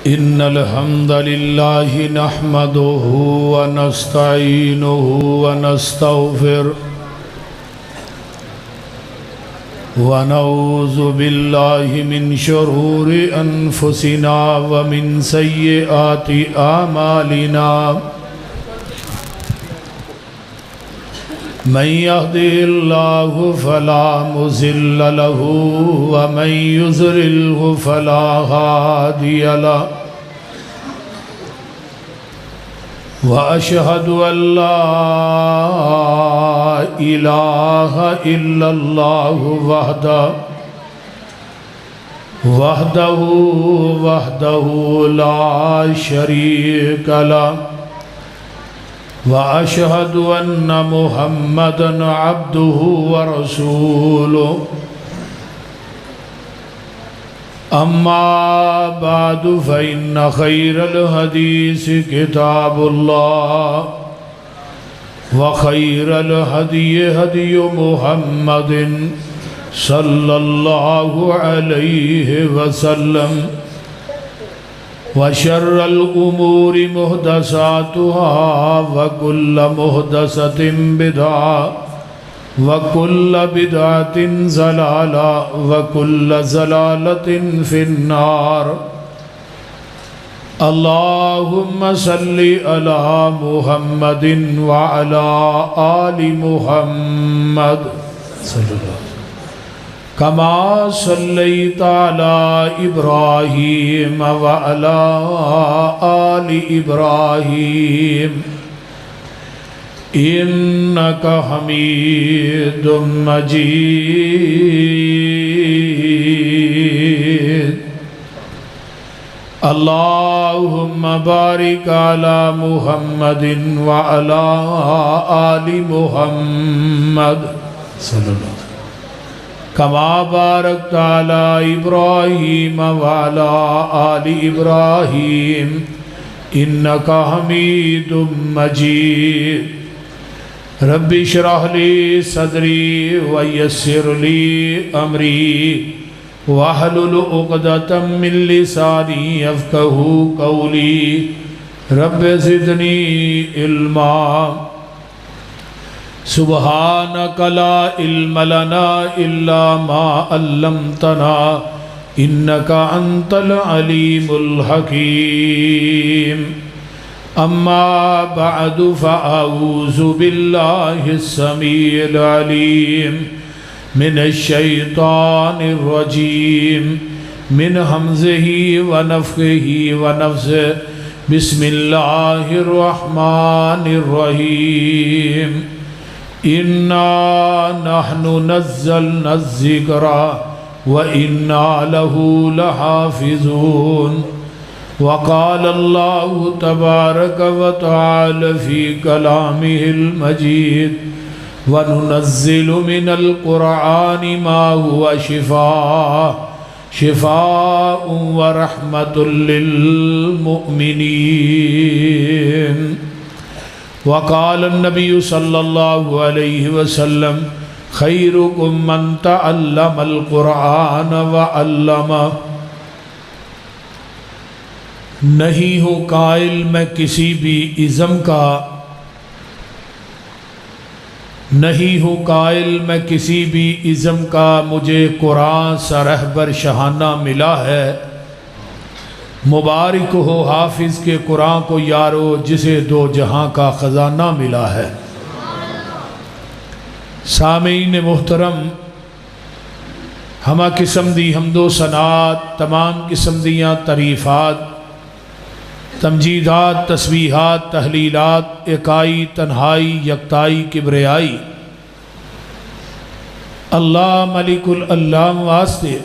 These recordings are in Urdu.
إن الحمد لله نحمده ونستعينه ونستغفره ونعوذ بالله من شرور أنفسنا ومن سيئات أعمالنا من يهده الله فلا مضل له ومن يضلل فلا هادي له وأشهد أن لا إله إلا الله وحده لا شريك له وأشهد أن محمدًا عبده ورسوله أما بعد فإن خير الحديث كتاب الله وخير الهدي هدي محمد صلى الله عليه وسلم وشر الأمور محدثاتها وكل محدثة بدعة وكل بدعة ضلالة وكل ضلالة في النار اللهم صل على محمد وعلى آل محمد صلى الله عليه وسلم كما صليت على إبراهيم وعلى آل إبراهيم إنك حميد مجيد اللهم بارك على محمد وعلى آل محمد صلى الله عليه وسلم كما باركت على إبراهيم وعلى آل إبراهيم إنك حميد مجيد رب اشرح لي صدري ويسر لي أمري واحلل عقدة من لساني يفقهوا قولي رب زدني علما سبحانك لا علم لنا إلا ما علمتنا إنك أنت العليم الحكيم أما بعد فأعوذ بالله السميع العليم من الشيطان الرجيم من همزه ونفخه ونفثه بسم الله الرحمن الرحيم إنا نحن نزلنا الذكر وإنا له لحافظون وقال الله تبارك وتعالى في كلامه المجيد وننزل من القرآن ما هو شفاء ورحمة للمؤمنين وقال النبي صلى الله عليه وسلم خيركم من تعلم القرآن وعلمه نہیں ہوں قائل میں کسی بھی ازم کا نہیں ہوں قائل میں کسی بھی ازم کا مجھے قرآن سا رہبر شہانہ ملا ہے مبارک ہو حافظ کے قرآن کو یارو جسے دو جہاں کا خزانہ ملا ہے سامعین محترم ہمہ قسم دی حمد و ثناء تمام قسم دیاں تعریفات تمجیدات تسبیحات تحلیلات اکائی تنہائی یکتائی کبریائی اللہ ملک العلام واسطے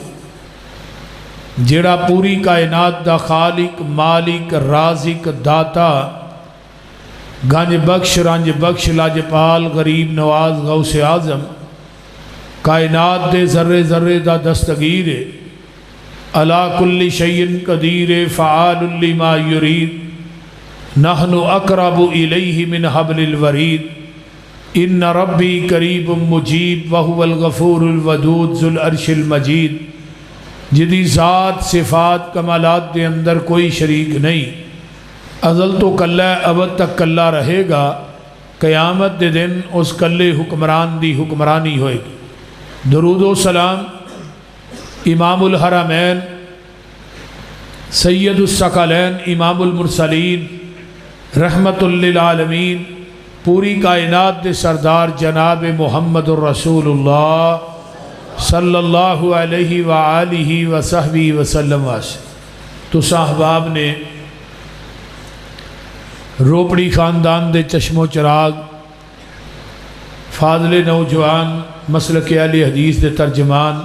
جڑا پوری کائنات دا خالق مالک رازق داتا گنج بخش رنج بخش لاجپال غریب نواز غوث اعظم کائنات دے ذرے ذرے دا دستگیر علا کل شیء قدیر فعال لما یرید نحن اقرب الیہ من حبل الورید ان ربی قریب مجیب وهو الغفور الودود ذو العرش المجید جدی ذات صفات کمالات دے اندر کوئی شریک نہیں، ازل تو کلہ ہے، ابد تک کلہ رہے گا، قیامت دے دن اس کلے حکمران دی حکمرانی ہوئے گی۔ درود و سلام امام الحرمین سید الثقلین امام المرسلین رحمت للعالمین پوری کائنات دے سردار جناب محمد الرسول اللہ صلی اللہ علیہ وآلہ وصحبہ وسلم تو صاحباب نے روپڑی خاندان دے چشم و چراغ فاضل نوجوان مسلک اہل حدیث دے ترجمان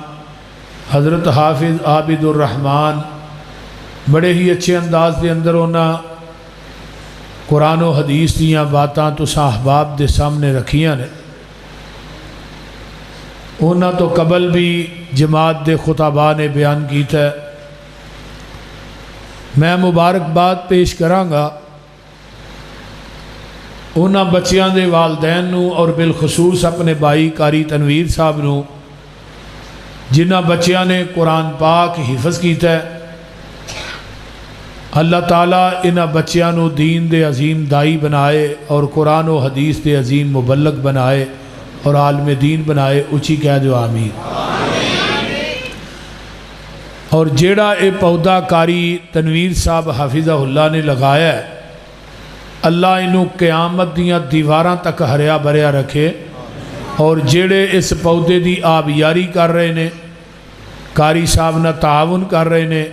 حضرت حافظ عابد الرحمن بڑے ہی اچھے انداز دے اندر انہاں قرآن و حدیث دیاں باتاں تو صاحباب دے سامنے رکھیاں نے۔ انہاں تو قبل بھی جماعت دے خطباء نے بیان کیتا ہے، میں مبارکباد پیش کرانگا انہاں بچیاں دے والدین نو اور بالخصوص اپنے بھائی قاری تنویر صاحب نو جنہاں بچیاں نے قرآن پاک حفظ کیتا ہے۔ اللہ تعالیٰ انہاں بچیاں نو دین دے عظیم دائی بنائے اور قرآن و حدیث دے عظیم مبلغ بنائے اور عالم دین بنائے، اچھی کہہ دو آمین۔ اور جیڑا اے پودا قاری تنویر صاحب حافظہ اللہ نے لگایا ہے، اللہ انہوں قیامت دیاں دیواراں تک ہریا بھریا رکھے، اور جیڑے اس پودے دی آبیاری کر رہے نے، قاری صاحب نہ تعاون کر رہے نے،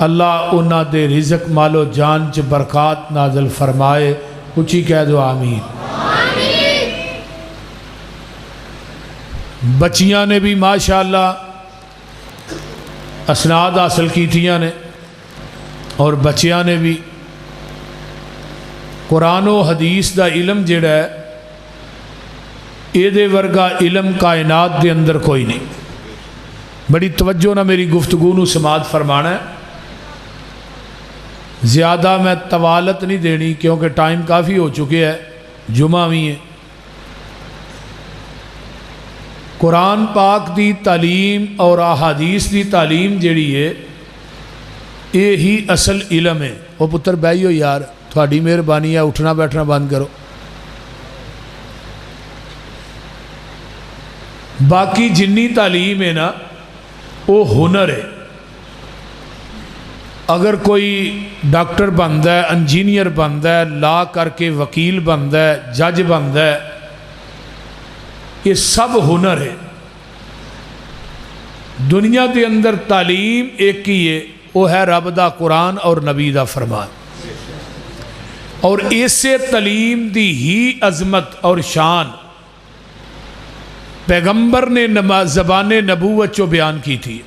اللہ انہاں دے رزق مال و جان چ برکات نازل فرمائے، اچھی کہہ دو آمین۔ بچیاں نے بھی ماشاءاللہ اسناد حاصل کیتیاں نے، اور بچیاں نے بھی قرآن و حدیث دا علم جڑا ہے اے دے ورگا علم کائنات دے اندر کوئی نہیں۔ بڑی توجہ نہ میری گفتگو نو سماعت فرمانا ہے، زیادہ میں طوالت نہیں دینی کیونکہ ٹائم کافی ہو چکے ہے، جمعہ بھی ہے۔ قرآن پاک دی تعلیم اور احادیث دی تعلیم جڑی ہے یہ ہی اصل علم ہے۔ وہ پتر بھائیو یار تھوڑی مہربانی ہے، اٹھنا بیٹھنا بند کرو۔ باقی جنی تعلیم ہے نا وہ ہنر ہے۔ اگر کوئی ڈاکٹر بنتا ہے، انجینئر بنتا ہے، لا کر کے وکیل بنتا ہے، جج بنتا ہے، یہ سب ہنر ہے۔ دنیا کے اندر تعلیم ایک ہی ہے، وہ ہے رب دا قرآن اور نبی دا فرمان، اور اسے تعلیم دی ہی عظمت اور شان پیغمبر نے زبان نبوت چو بیان کی تھی۔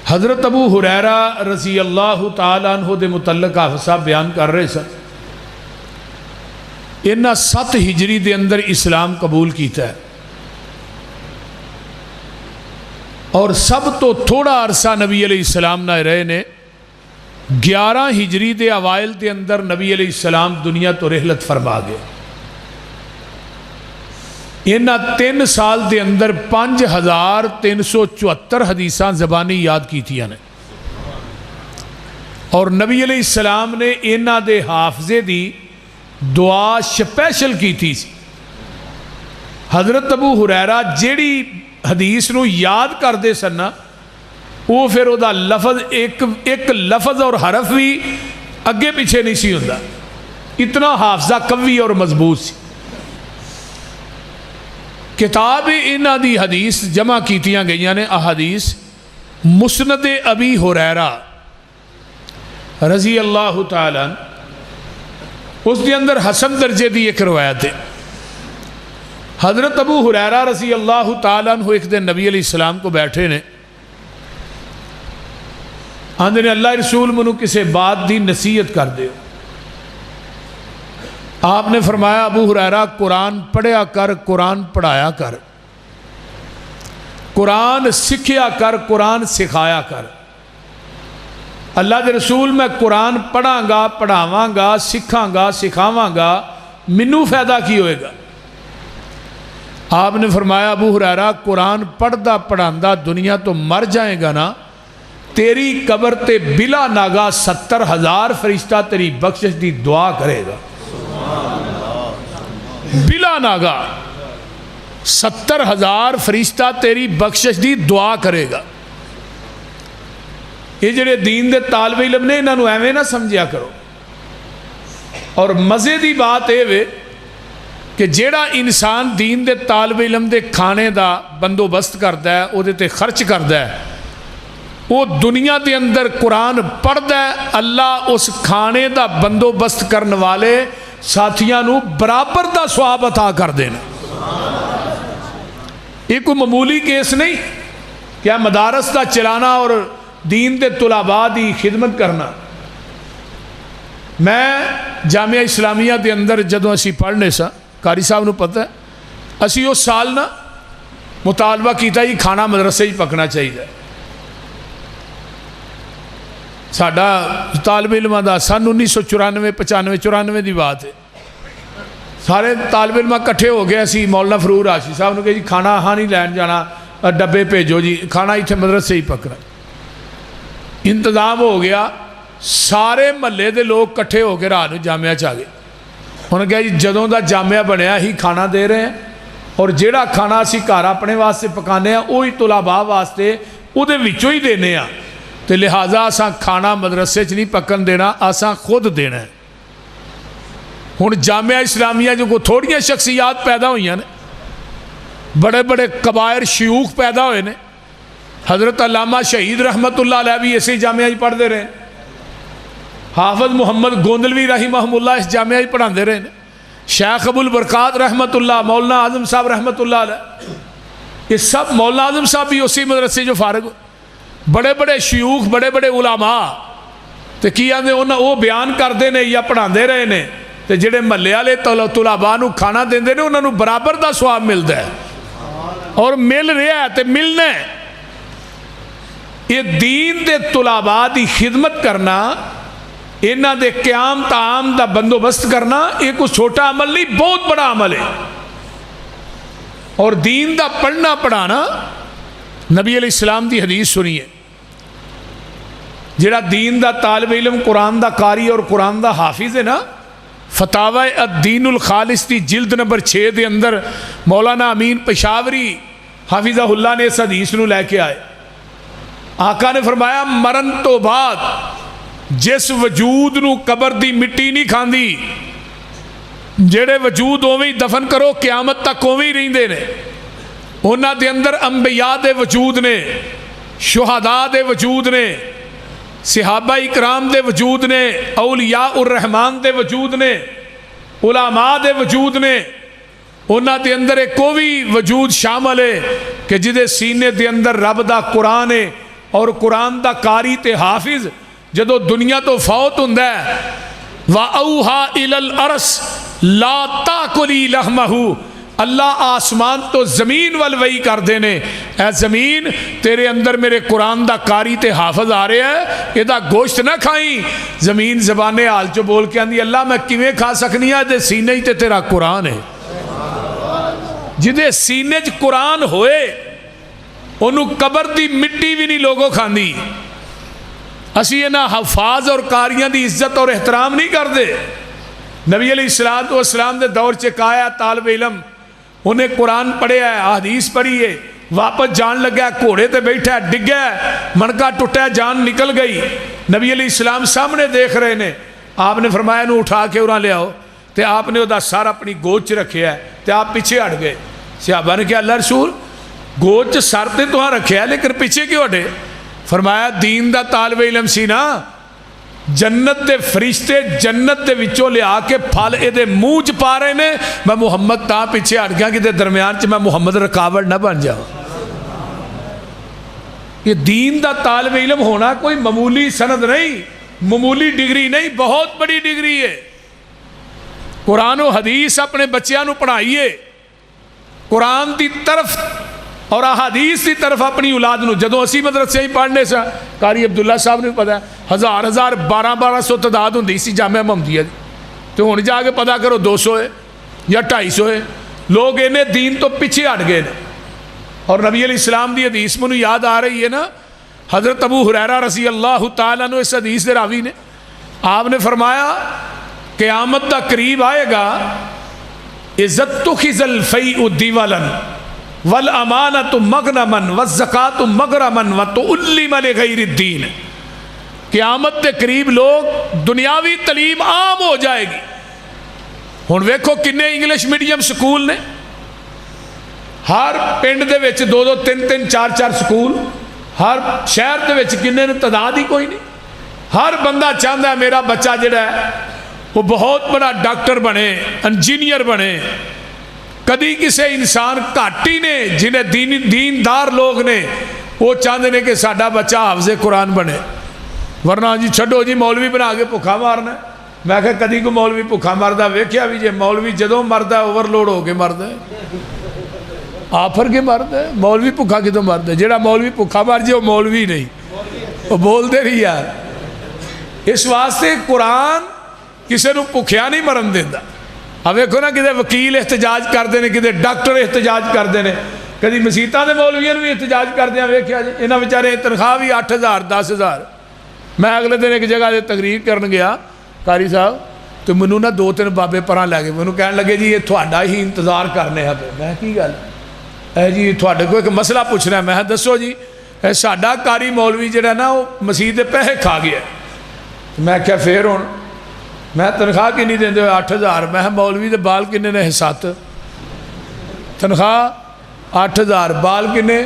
حضرت ابو ہریرہ رضی اللہ تعالیٰ عنہ دے متعلق حافظ صاحب بیان کر رہے سن، انہاں 7 ہجری دے اندر اسلام قبول کیتا ہے، اور سب تو تھوڑا عرصہ نبی علیہ السلام نہ رہے نے۔ 11 ہجری دے اوائل دے اندر نبی علیہ السلام دنیا تو رحلت فرما گئے۔ انہاں 3 سال دے اندر 5374 حدیثاں زبانی یاد کیتیاں نے، اور نبی علیہ السلام نے انہاں دے حافظے دی دعا سپیشل کی تھی۔ حضرت ابو ہریرہ جیڑی حدیث نو یاد کر دے سننا، وہ پھر وہ دا لفظ ایک لفظ اور حرف بھی اگے پیچھے نہیں سی ہوندا، اتنا حافظہ قوی اور مضبوط سی۔ کتاب انہاں دی حدیث جمع کیتیاں گئیاں نے احادیث مسند ابی ہریرہ رضی اللہ تعالیٰ، اس کے اندر حسن درجے دی ایک روایت ہے۔ حضرت ابو ہریرہ رضی اللہ تعالیٰ عنہ ایک دن نبی علیہ السلام کو بیٹھے نے، آندھے نے اللہ رسول منو کسے بات دی نصیحت کر دے۔ آپ نے فرمایا ابو ہریرہ قرآن پڑھیا کر، قرآن پڑھایا کر، قرآن سکھیا کر، قرآن سکھایا کر۔ اللہ دے رسول میں قرآن پڑھاں گا، پڑھاواں گا، سکھاں گا، سکھاواں گا، منو فائدہ کی ہوئے گا؟ آپ نے فرمایا ابو ہریرہ قرآن پڑھدا پڑھاندا دنیا تو مر جائے گا نا، تیری قبر تے بلا ناگا 70,000 فرشتہ تیری بخشش دی دعا کرے گا، بلا ناگا 70,000 فرشتہ تیری بخشش دی دعا کرے گا۔ یہ جڑے دین دے طالب علم نے انہاں نوں ایویں نہ سمجھیا کرو۔ اور مزے دی بات اے وے کہ جیڑا انسان دین دے طالب علم دے کھانے دا بندوبست کردا ہے، او دے تے خرچ کردا ہے، وہ دنیا دے اندر قرآن پڑھدا ہے، اللہ اس کھانے دا بندوبست کرنے والے ساتھیاں نوں برابر دا ثواب عطا کر دینا۔ یہ کوئی معمولی کیس نہیں کیا مدارس دا چلانا اور دین دے طلباء دی خدمت کرنا۔ میں جامعہ اسلامیہ دے اندر جدوں اسی پڑھنے سا، قاری صاحب نو پتہ ہے، اسی اس سال نا مطالبہ کیتا ہی کھانا مدرسے ہی پکنا چاہیے۔ ساڈا طالب علماں دا سن 1994 94 دی بات ہے، سارے طالب علماں کٹھے ہو گئے، اسی مولانا فرور راشد صاحب نے کہا جی کھانا ہاں نہیں لین جانا، ڈبے بھیجو جی، کھانا اتنے مدرسے ہی پکنا۔ انتظام ہو گیا، سارے محلے دے لوگ کٹھے ہو کے رات جامعہ چ آ گئے۔ انہوں نے کہا جی جدوں دا جامعہ بنیا ہی کھانا دے رہے ہیں، اور جیڑا کھانا اسی گھر اپنے واسطے پکانے ہیں وہی طلباء واسطے وہ وچوں ہی دینے ہیں، تو لہٰذا اساں کھانا مدرسے چ نہیں پکن دینا، اساں خود دینا ہے۔ ہن جامعہ اسلامیہ جو کو تھوڑیاں شخصیات پیدا ہوئی ہیں، بڑے بڑے کبائر شیوخ پیدا ہوئے نے، حضرت علامہ شہید رحمت اللہ علیہ بھی اسی جامعہ ہی پڑھتے رہے، حافظ محمد گوندلوی رحمہ اللہ اس جامعہ ہی پڑھاندے رہے، شیخ ابو البرکات رحمت اللہ، مولانا اعظم صاحب رحمت اللہ علیہ، یہ سب مولانا اعظم صاحب بھی اسی مدرسے جو فارغ ہوئے، بڑے بڑے شیوخ بڑے بڑے علماء تے کی آندے انہاں وہ بیان کردے نے یا پڑھاندے رہے نے، تے جڑے محلے والے طلباء نوں کھانا دیندے نے انہاں نوں برابر دا ثواب ملدا ہے، اور مل رہا ہے تے ملنا ہے۔ یہ دین دے طلباء دی خدمت کرنا، انہاں دے قیام طعام دا بندوبست کرنا، یہ کوئی چھوٹا عمل نہیں، بہت بڑا عمل ہے۔ اور دین دا پڑھنا پڑھانا، نبی علیہ السلام دی حدیث سنیے، جڑا دین دا طالب علم قرآن دا قاری اور قرآن دا حافظ ہے نا، فتاوی الدین الخالص دی جلد نمبر 6 دے اندر مولانا امین پشاوری حافظہ اللہ نے اس حدیث نو لے کے آئے۔ آقا نے فرمایا مرن تو بعد جس وجود نو قبر دی مٹی نہیں کھاندی، جڑے وجود اوویں دفن کرو قیامت تک اوویں رہندے نے، انہاں دے اندر انبیاء دے وجود نے، شہداء دے وجود نے، صحابہ اکرام دے وجود نے، اولیاء الرحمن دے وجود نے، علماء دے وجود نے، انہاں دے اندر ایک کوئی وجود شامل ہے کہ جدے سینے دے اندر رب دا قرآن ہے، اور قرآن دا قاری تے حافظ جدو دنیا تو فوت ہوندا ہے، وَأَوْحَا إِلَى الْأَرْضِ لَا تَأْكُلِي لَحْمَهُ، اللہ آسمان تو زمین والوئی کر دینے، اے زمین تیرے اندر میرے قرآن دا قاری تے حافظ آ رہے ہیں، یہ دا گوشت نہ کھائیں۔ زمین زبان حال چو بول کے آندھی اللہ میں کیویں کھا سکنی ہے، دے سینے ہی تے تیرا قرآن ہے۔ جدے سینے چ قرآن ہوئے انہوں قبر دی مٹی بھی نہیں لوگوں کھاندی۔ اسی انہاں حفاظ اور قاریاں دی عزت اور احترام نہیں کر دے۔ نبی علیہ السلام دے دور چ آیا طالب علم، انہیں قرآن پڑھے ہے، حدیث پڑھی ہے، واپس جان لگا، گھوڑے تے بیٹھا ہے، ڈگا ہے، منکا ٹوٹا، جان نکل گئی۔ نبی علیہ السلام سامنے دیکھ رہے نے، آپ نے فرمایا انہوں اٹھا کے اُراں لے آؤ، تے آپ نے وہ سارا اپنی گود چ رکھے ہے، تے آپ پیچھے ہٹ گئے۔ صحابہ نے کہا اللہ رسول گود چ سر تے تو ہاں رکھے ہے لیکن پیچھے کیوں ہٹے؟ فرمایا دین دا طالب علم سی نا، جنت دے فرشتے جنت دے وچوں لے آ کے پھل اے دے منہ چ پا رہے نے، میں محمد تاں پیچھے ہٹ گیا کہ دے درمیان چ میں محمد رکاوٹ نہ بن جاؤں۔ یہ دین دا طالب علم ہونا کوئی معمولی سند نہیں، معمولی ڈگری نہیں، بہت بڑی ڈگری ہے۔ قرآن و حدیث اپنے بچیاں نو پڑھائیے، قرآن دی طرف اور احادیث دی طرف اپنی اولاد نو۔ جدوں اسی مدرسے ہی پڑھنے سا، قاری عبداللہ صاحب نے پتا ہے 1000 1200 تعداد ہوندی سی جامعہ محمدیہ دی، تو ہن جا کے پتا کرو 200 ہے یا 250 ہے لوگ انہیں دین تو پیچھے ہٹ گئے اور نبی علیہ السلام دی حدیث منو یاد آ رہی ہے نا، حضرت ابو ہریرہ رضی اللہ تعالیٰ عنہ اس حدیث دے راوی نے، آپ نے فرمایا قیامت دا قریب آئے گا، عزت تخذ الفیء دیولا والامانۃ مغنما والزکاۃ مغرما وتعلم لغیر الدین. قیامت کے قریب لوگ دنیاوی تعلیم عام ہو جائے گی. ہن ویکھو کنے انگلش میڈیم سکول نے، ہر پنڈ دے وچ 2 3 3 4 4 سکول، ہر شہر دے وچ کنے نے تعداد ہی کوئی نہیں. ہر بندہ چاہتا ہے میرا بچہ جڑا ہے وہ بہت بڑا ڈاکٹر بنے، انجینئر بنے. کدی کسے انسان گھٹ ہی نے جنہیں دیندار لوگ نے وہ چاہتے ہیں کہ ساڈا بچہ حافظ قرآن بنے، ورنہ جی چھڈو جی مولوی بنا کے بھکھا مارنا. میں کہ کدی کو مولوی بھکھا مردہ ویکھیا بھی جے؟ مولوی جدوں مردہ اوور لوڈ ہو کے مردہ آفر کے مردہ ہے. مولوی بھکھا کدوں مردہ ہے؟ جیڑا مولوی بھکھا مر جائے وہ مولوی نہیں، وہ بول دے رہی یار. اس واسطے قرآن کسی نو بھکھیا نہیں مرن دیتا. اب ویکھو نا کدے وکیل احتجاج کرتے ہیں، کدے ڈاکٹر احتجاج کرتے ہیں، کدی مسیتاں دے مولویاں بھی احتجاج کرتے ہیں. ویکھیا جی انہاں بیچارے تنخواہ بھی 8,000 10,000. میں اگلے دن ایک جگہ تقریر کرن گیا قاری صاحب، تو منوں نہ 2 3 بابے پراں لے گئے، مینوں کہن لگے جی یہ تہاڈا ہی انتظار کرنے پہ. میں کی گل اے جی تہاڈے کو ایک مسئلہ پوچھنا ہے. میں دسو جی ساڈا قاری مولوی جڑا نا وہ مسجد دے پیسے کھا گیا. میں کیا پھر ہوں میں تنخواہ کنی دیں 8,000. میں مولوی دے بال کنے نے 7 تنخواہ 8,000 بال کنے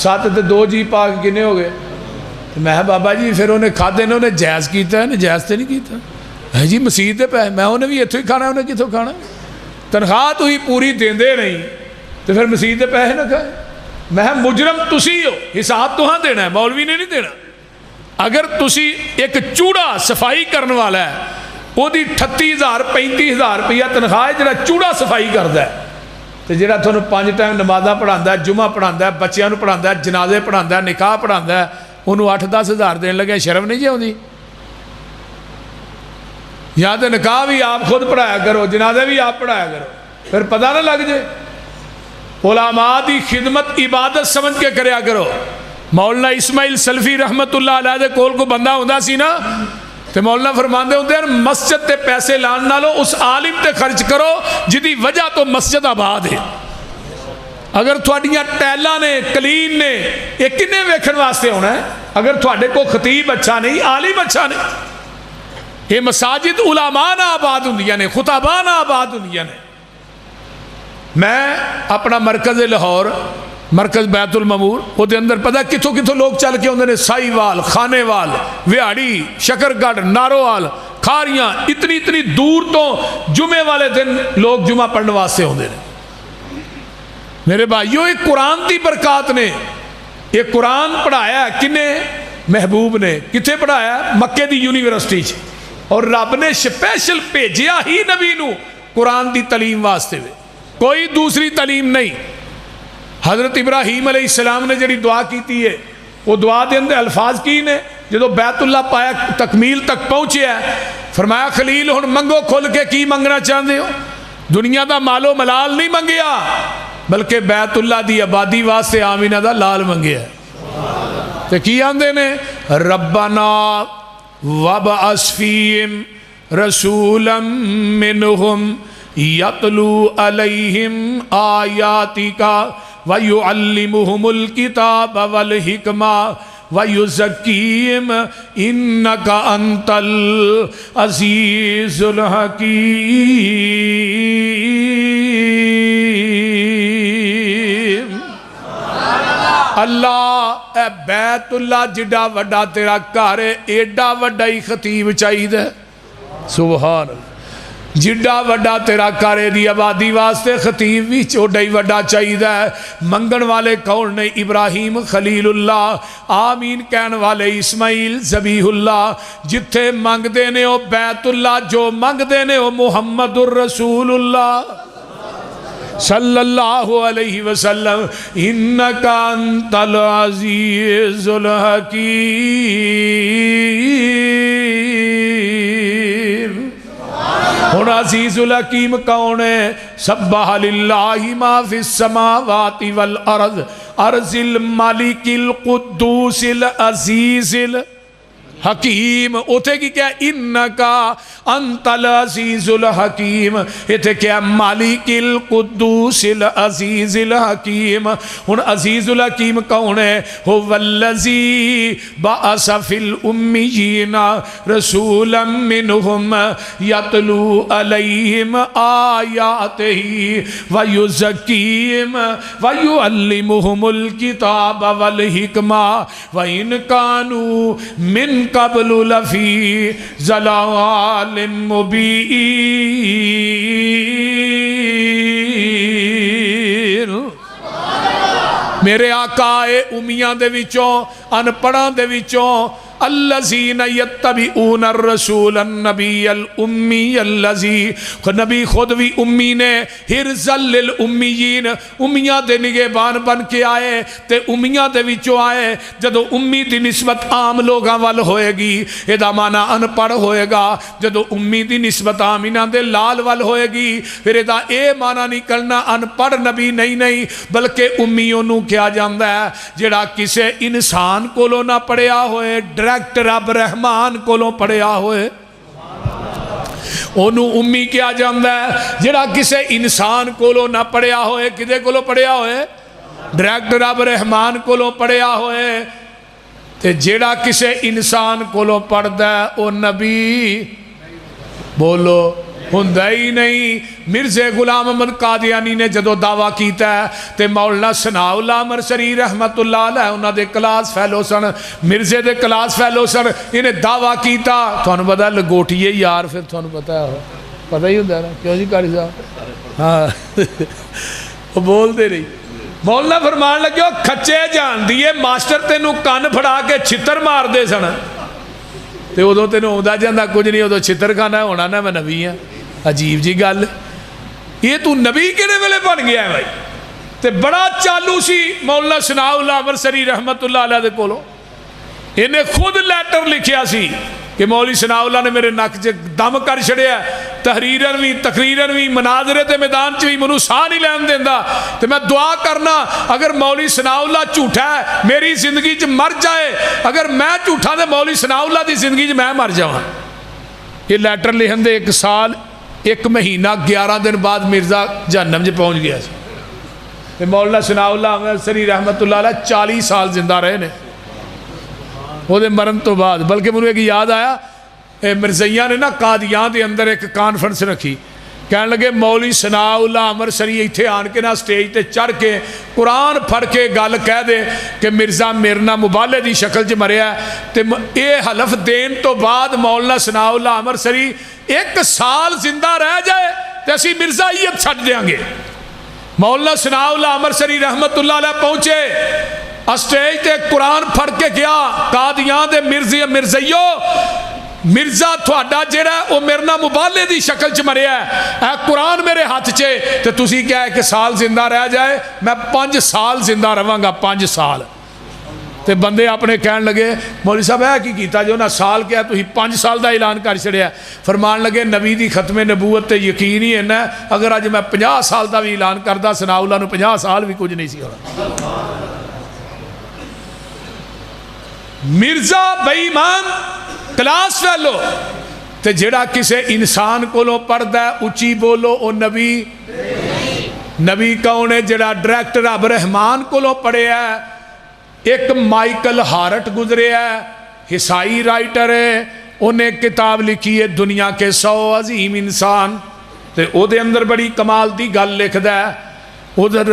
7 تے 2 جی پا کے کنے ہو گئے. میں بابا جی پھر انہیں کھادے نے انہیں جائز کیتا ہے، انہیں جائز تے نہیں کیتا ہے جی مسجد دے پیسے. میں انہیں بھی اتوں ہی کھانا، انہیں کتوں کھانا؟ تنخواہ تو ہی پوری دیندے نہیں تو پھر مسجد دے پیسے نہ کھائے. میں مجرم تسی ہو، حساب تو ہاں دینا ہے، مولوی نے نہیں دینا. اگر تسی ایک چوڑا صفائی کرنے والا ہے وہ 38,000 35,000 روپیہ تنخواہ جڑا چوڑا صفائی کرتا ہے، تو جڑا تھانوں 5 ٹائم نمازاں پڑھاندا ہے، جمعہ پڑھاندا ہے، بچیاں نوں پڑھاندا ہے، جنازے پڑھاندا ہے، نکاح پڑھاندا ہے، انہوں 8-10,000 دین لگے. شرم نہیں جی آؤندی؟ یا تو نکاح بھی آپ خود پڑھایا کرو، جنازے بھی آپ پڑھایا کرو، پھر پتہ نہ لگ جائے. علماء دی خدمت عبادت سمجھ کے کریا کرو. مولانا اسماعیل سلفی رحمت اللہ علیہ دے کول کو بندہ ہوندا سی نا، تے مولانا فرماندے ہوندے ہیں مسجد تے پیسے لان نالو اس عالم تے خرچ کرو جدی وجہ تو مسجد آباد ہے. اگر تھوڑیاں ٹیلاں نے کلین نے یہ کنے ویکھن واسطے ہونا ہے؟ اگر تھوڑے کو خطیب اچھا نہیں، عالم اچھا نہیں. یہ مساجد علماء نہ آباد ہوندیاں نے، خطباء نہ آباد ہوندیاں نے. میں اپنا مرکز لاہور، مرکز بیت المعمور، وہ دے اندر پتہ کتھوں کتھوں لوگ چل کے ہوندے نے، سائی وال، خانے وال، ویاڑی، شکرگڑھ، ناروال، کھاریاں، اتنی دور تو جمعے والے دن لوگ جمعہ پڑھنے واسطے ہوندے نے. میرے بھائیو ایک قرآن دی برکات نے، یہ قرآن پڑھایا ہے کنے؟ محبوب نے. کتھے پڑھایا ہے؟ مکے دی یونیورسٹی چ. اور رب نے سپیشل بھیجیا ہی نبی نو قرآن دی تعلیم واسطے، کوئی دوسری تعلیم نہیں. حضرت ابراہیم علیہ السلام نے جڑی دعا کیتی ہے وہ دعا دے اندر الفاظ کی نے جدو بیت اللہ پایا تکمیل تک پہنچے ہے، فرمایا خلیل ہن منگو کھل کے کی منگنا چاہتے ہو؟ دنیا دا مال و ملال نہیں منگیا بلکہ بیت اللہ دی آبادی واسطے آمینہ دا لال منگیا. تے کی آندے نے؟ ربنا وابعث فیہم رسولا منہم یتلو علیہم آیاتک وَيُعَلِّمُهُمُ الْكِتَابَ وَالْحِكْمَةَ وَيُزَكِّيهِمْ إِنَّكَ أَنْتَ الْعَزِيزُ الْحَكِيمُ. اللہ اے بیت اللہ جڈا وڈا تیرا گھر ہے، ایڈا وڈا ہی خطیب چاہیے. سبحان اللہ. جڈا وڈا تیرا گھر دی آبادی واسطے خطیب بھی چوڈا ہی وڈا چاہیے. منگن والے کون نے؟ ابراہیم خلیل اللہ، آمین کہن والے اسماعیل ذبیح اللہ. جتھے منگ دینے ہو بیت اللہ، جو منگ دینے ہو محمد الرسول اللہ صلی اللہ علیہ وسلم. انکا انت العزیز الحکیم. ہن ہن عزیز الحکیم کون ہے؟ سبح للہ ما فی السماوات والارض ارض الملک القدوس العزیز حکیم. اوتھے کی کیا انکا انت العزیز الحکیم. ایتھے کیا مالک القدوس العزیز الحکیم. ہن عزیز الحکیم کون ہے؟ هو الذی بعث فی الامیین رسولا منہم یتلو علیہم آیاتہ ویزکیہم ویعلمہم الکتاب والحکمہ وإن کانوا من قبل لفی ضلال مبین. میرے آقا امیاں دے وچوں ان پڑھاں دے وچوں الذین یتبعون الرسول النبی الامی الذی. نبی خود بھی امی نے حرزا للامیین امیاں دے نگہبان بن کے آئے تے امیاں دے وچوں آئے. جدو امی دی نسبت عام لوگاں وال ہوئے گی ادا معنی ان پڑھ ہوئے گا. جدو امی دی نسبت آمینہ دے لال وال ہوئے گی پھر ادا اے معنی نہیں کرنا ان پڑھ نبی نہیں بلکہ امیوں نو کیا جاندہ ہے جڑا کسے انسان کولو نہ پڑھیا ہوئے ڈائریکٹ رب رحمان کولوں پڑھیا ہوئے انہوں امی کیا جاندہ ہے. جڑا کسے انسان کولوں نہ پڑھیا ہوئے کدے کولوں پڑھیا ہوئے ڈائریکٹ رب رحمان کولوں پڑھیا ہوئے. تے جڑا کسے انسان کولوں پڑھ دے او نبی بولو ہندہ ہی نہیں. مرزا غلام احمد قادیانی نے جدو دعویٰ کیتا ہے تے مولانا ثناء اللہ مرسری رحمت اللہ علیہ انہاں دے کلاس فیلو سن مرزے دے کلاس فیلو سن انہیں دعویٰ کیتا. تھانو پتا لگوٹیے یار پھر تھانو پتا ہے پتہ ہی ہوندہ ہے نا کیوں جی کاری صاحب ہاں وہ بول دے رہی. مولانا فرمان لگے ہو کھچے جان دیئے ماسٹر تینوں کان پھڑا کے چھتر مار دے سن تے ادو تینوں ہوندہ جاندہ کچھ نہیں ادو چھتر کھانا ہونا نا میں نبی ہاں. عجیب جی گل یہ تو نبی کیڑے ویلے بن گیا ہے بھائی. تے بڑا چالو سی مولانا ثناء اللہ مرسری رحمت اللہ علیہ دے کولو. انہیں خود لیٹر لکھیا سی کہ مولوی ثناء اللہ نے میرے نک چ دم کر چھڑیا تقریرن بھی مناظرے تے میدان چ بھی منو ساہ نہیں لین دیندا. تے میں دعا کرنا اگر مولوی ثناء اللہ جھوٹا ہے میری زندگی چ مر جائے اگر میں جھوٹا تے مولوی ثناء اللہ دی زندگی چ میں مر جاواں. یہ لیٹر لکھن دے 1 سال 1 مہینہ 11 دن بعد مرزا جہنم چ پہنچ گیا سی. تے مولانا ثناء اللہ مرسری رحمت اللہ علیہ 40 سال زندہ رہے نے وہ دے مرن تو بعد. بلکہ مجھے ایک یاد آیا مرزیہ نے نا قادیان دے اندر ایک کانفرنس رکھی کہنے لگے مولوی ثناء اللہ مرسری ایتھے آن کے نا سٹیج تے چڑھ کے قرآن پڑھ کے گل کہہ دے کہ مرزا میرنا مبالے دی شکل چ مریا ہے. تے اے حلف دین تو بعد مولانا ثناء اللہ مرسری 1 سال زندہ رہ جائے تے اسی مرزائیت چھڈ دیاں گے. مولانا ثناء اللہ مرسری رحمت اللہ علیہ پہنچے اسٹیج تے قرآن پڑھ کے گیا قادیان دے مرزیو مرزا تھوڑا جڑا ہے وہ میرنا مبالے دی شکل چ مریا ہے اے قرآن میرے ہاتھ چے تے تسی کیا ہے کہ سال زندہ رہ جائے میں 5 سال زندہ رہاں گا 5 سال. تے بندے اپنے کہن لگے مولوی صاحب ہے کی کیتا جو نا سال کیا تسی 5 سال دا اعلان کر چھڑیا. فرمان لگے نبی دی ختم نبوت تے یقین ہی ہے نا اگر اج میں 50 سال دا بھی اعلان کردا ثناء اللہ نو 50 سال بھی کچھ نہیں سی ہونا. مرزا بے ایمان کلاس فیلو تے جڑا کسے انسان کولوں پڑھدا ہے اچھی بولو او نبی کون ہے جڑا ڈائریکٹ رب رحمان کولوں پڑھے ہے. ایک مائیکل ہارٹ گزرے ہے عیسائی رائٹر ہے انہیں کتاب لکھی ہے دنیا کے 100 عظیم انسان تے او دے اندر بڑی کمال دی گل لکھدا ہے. ادھر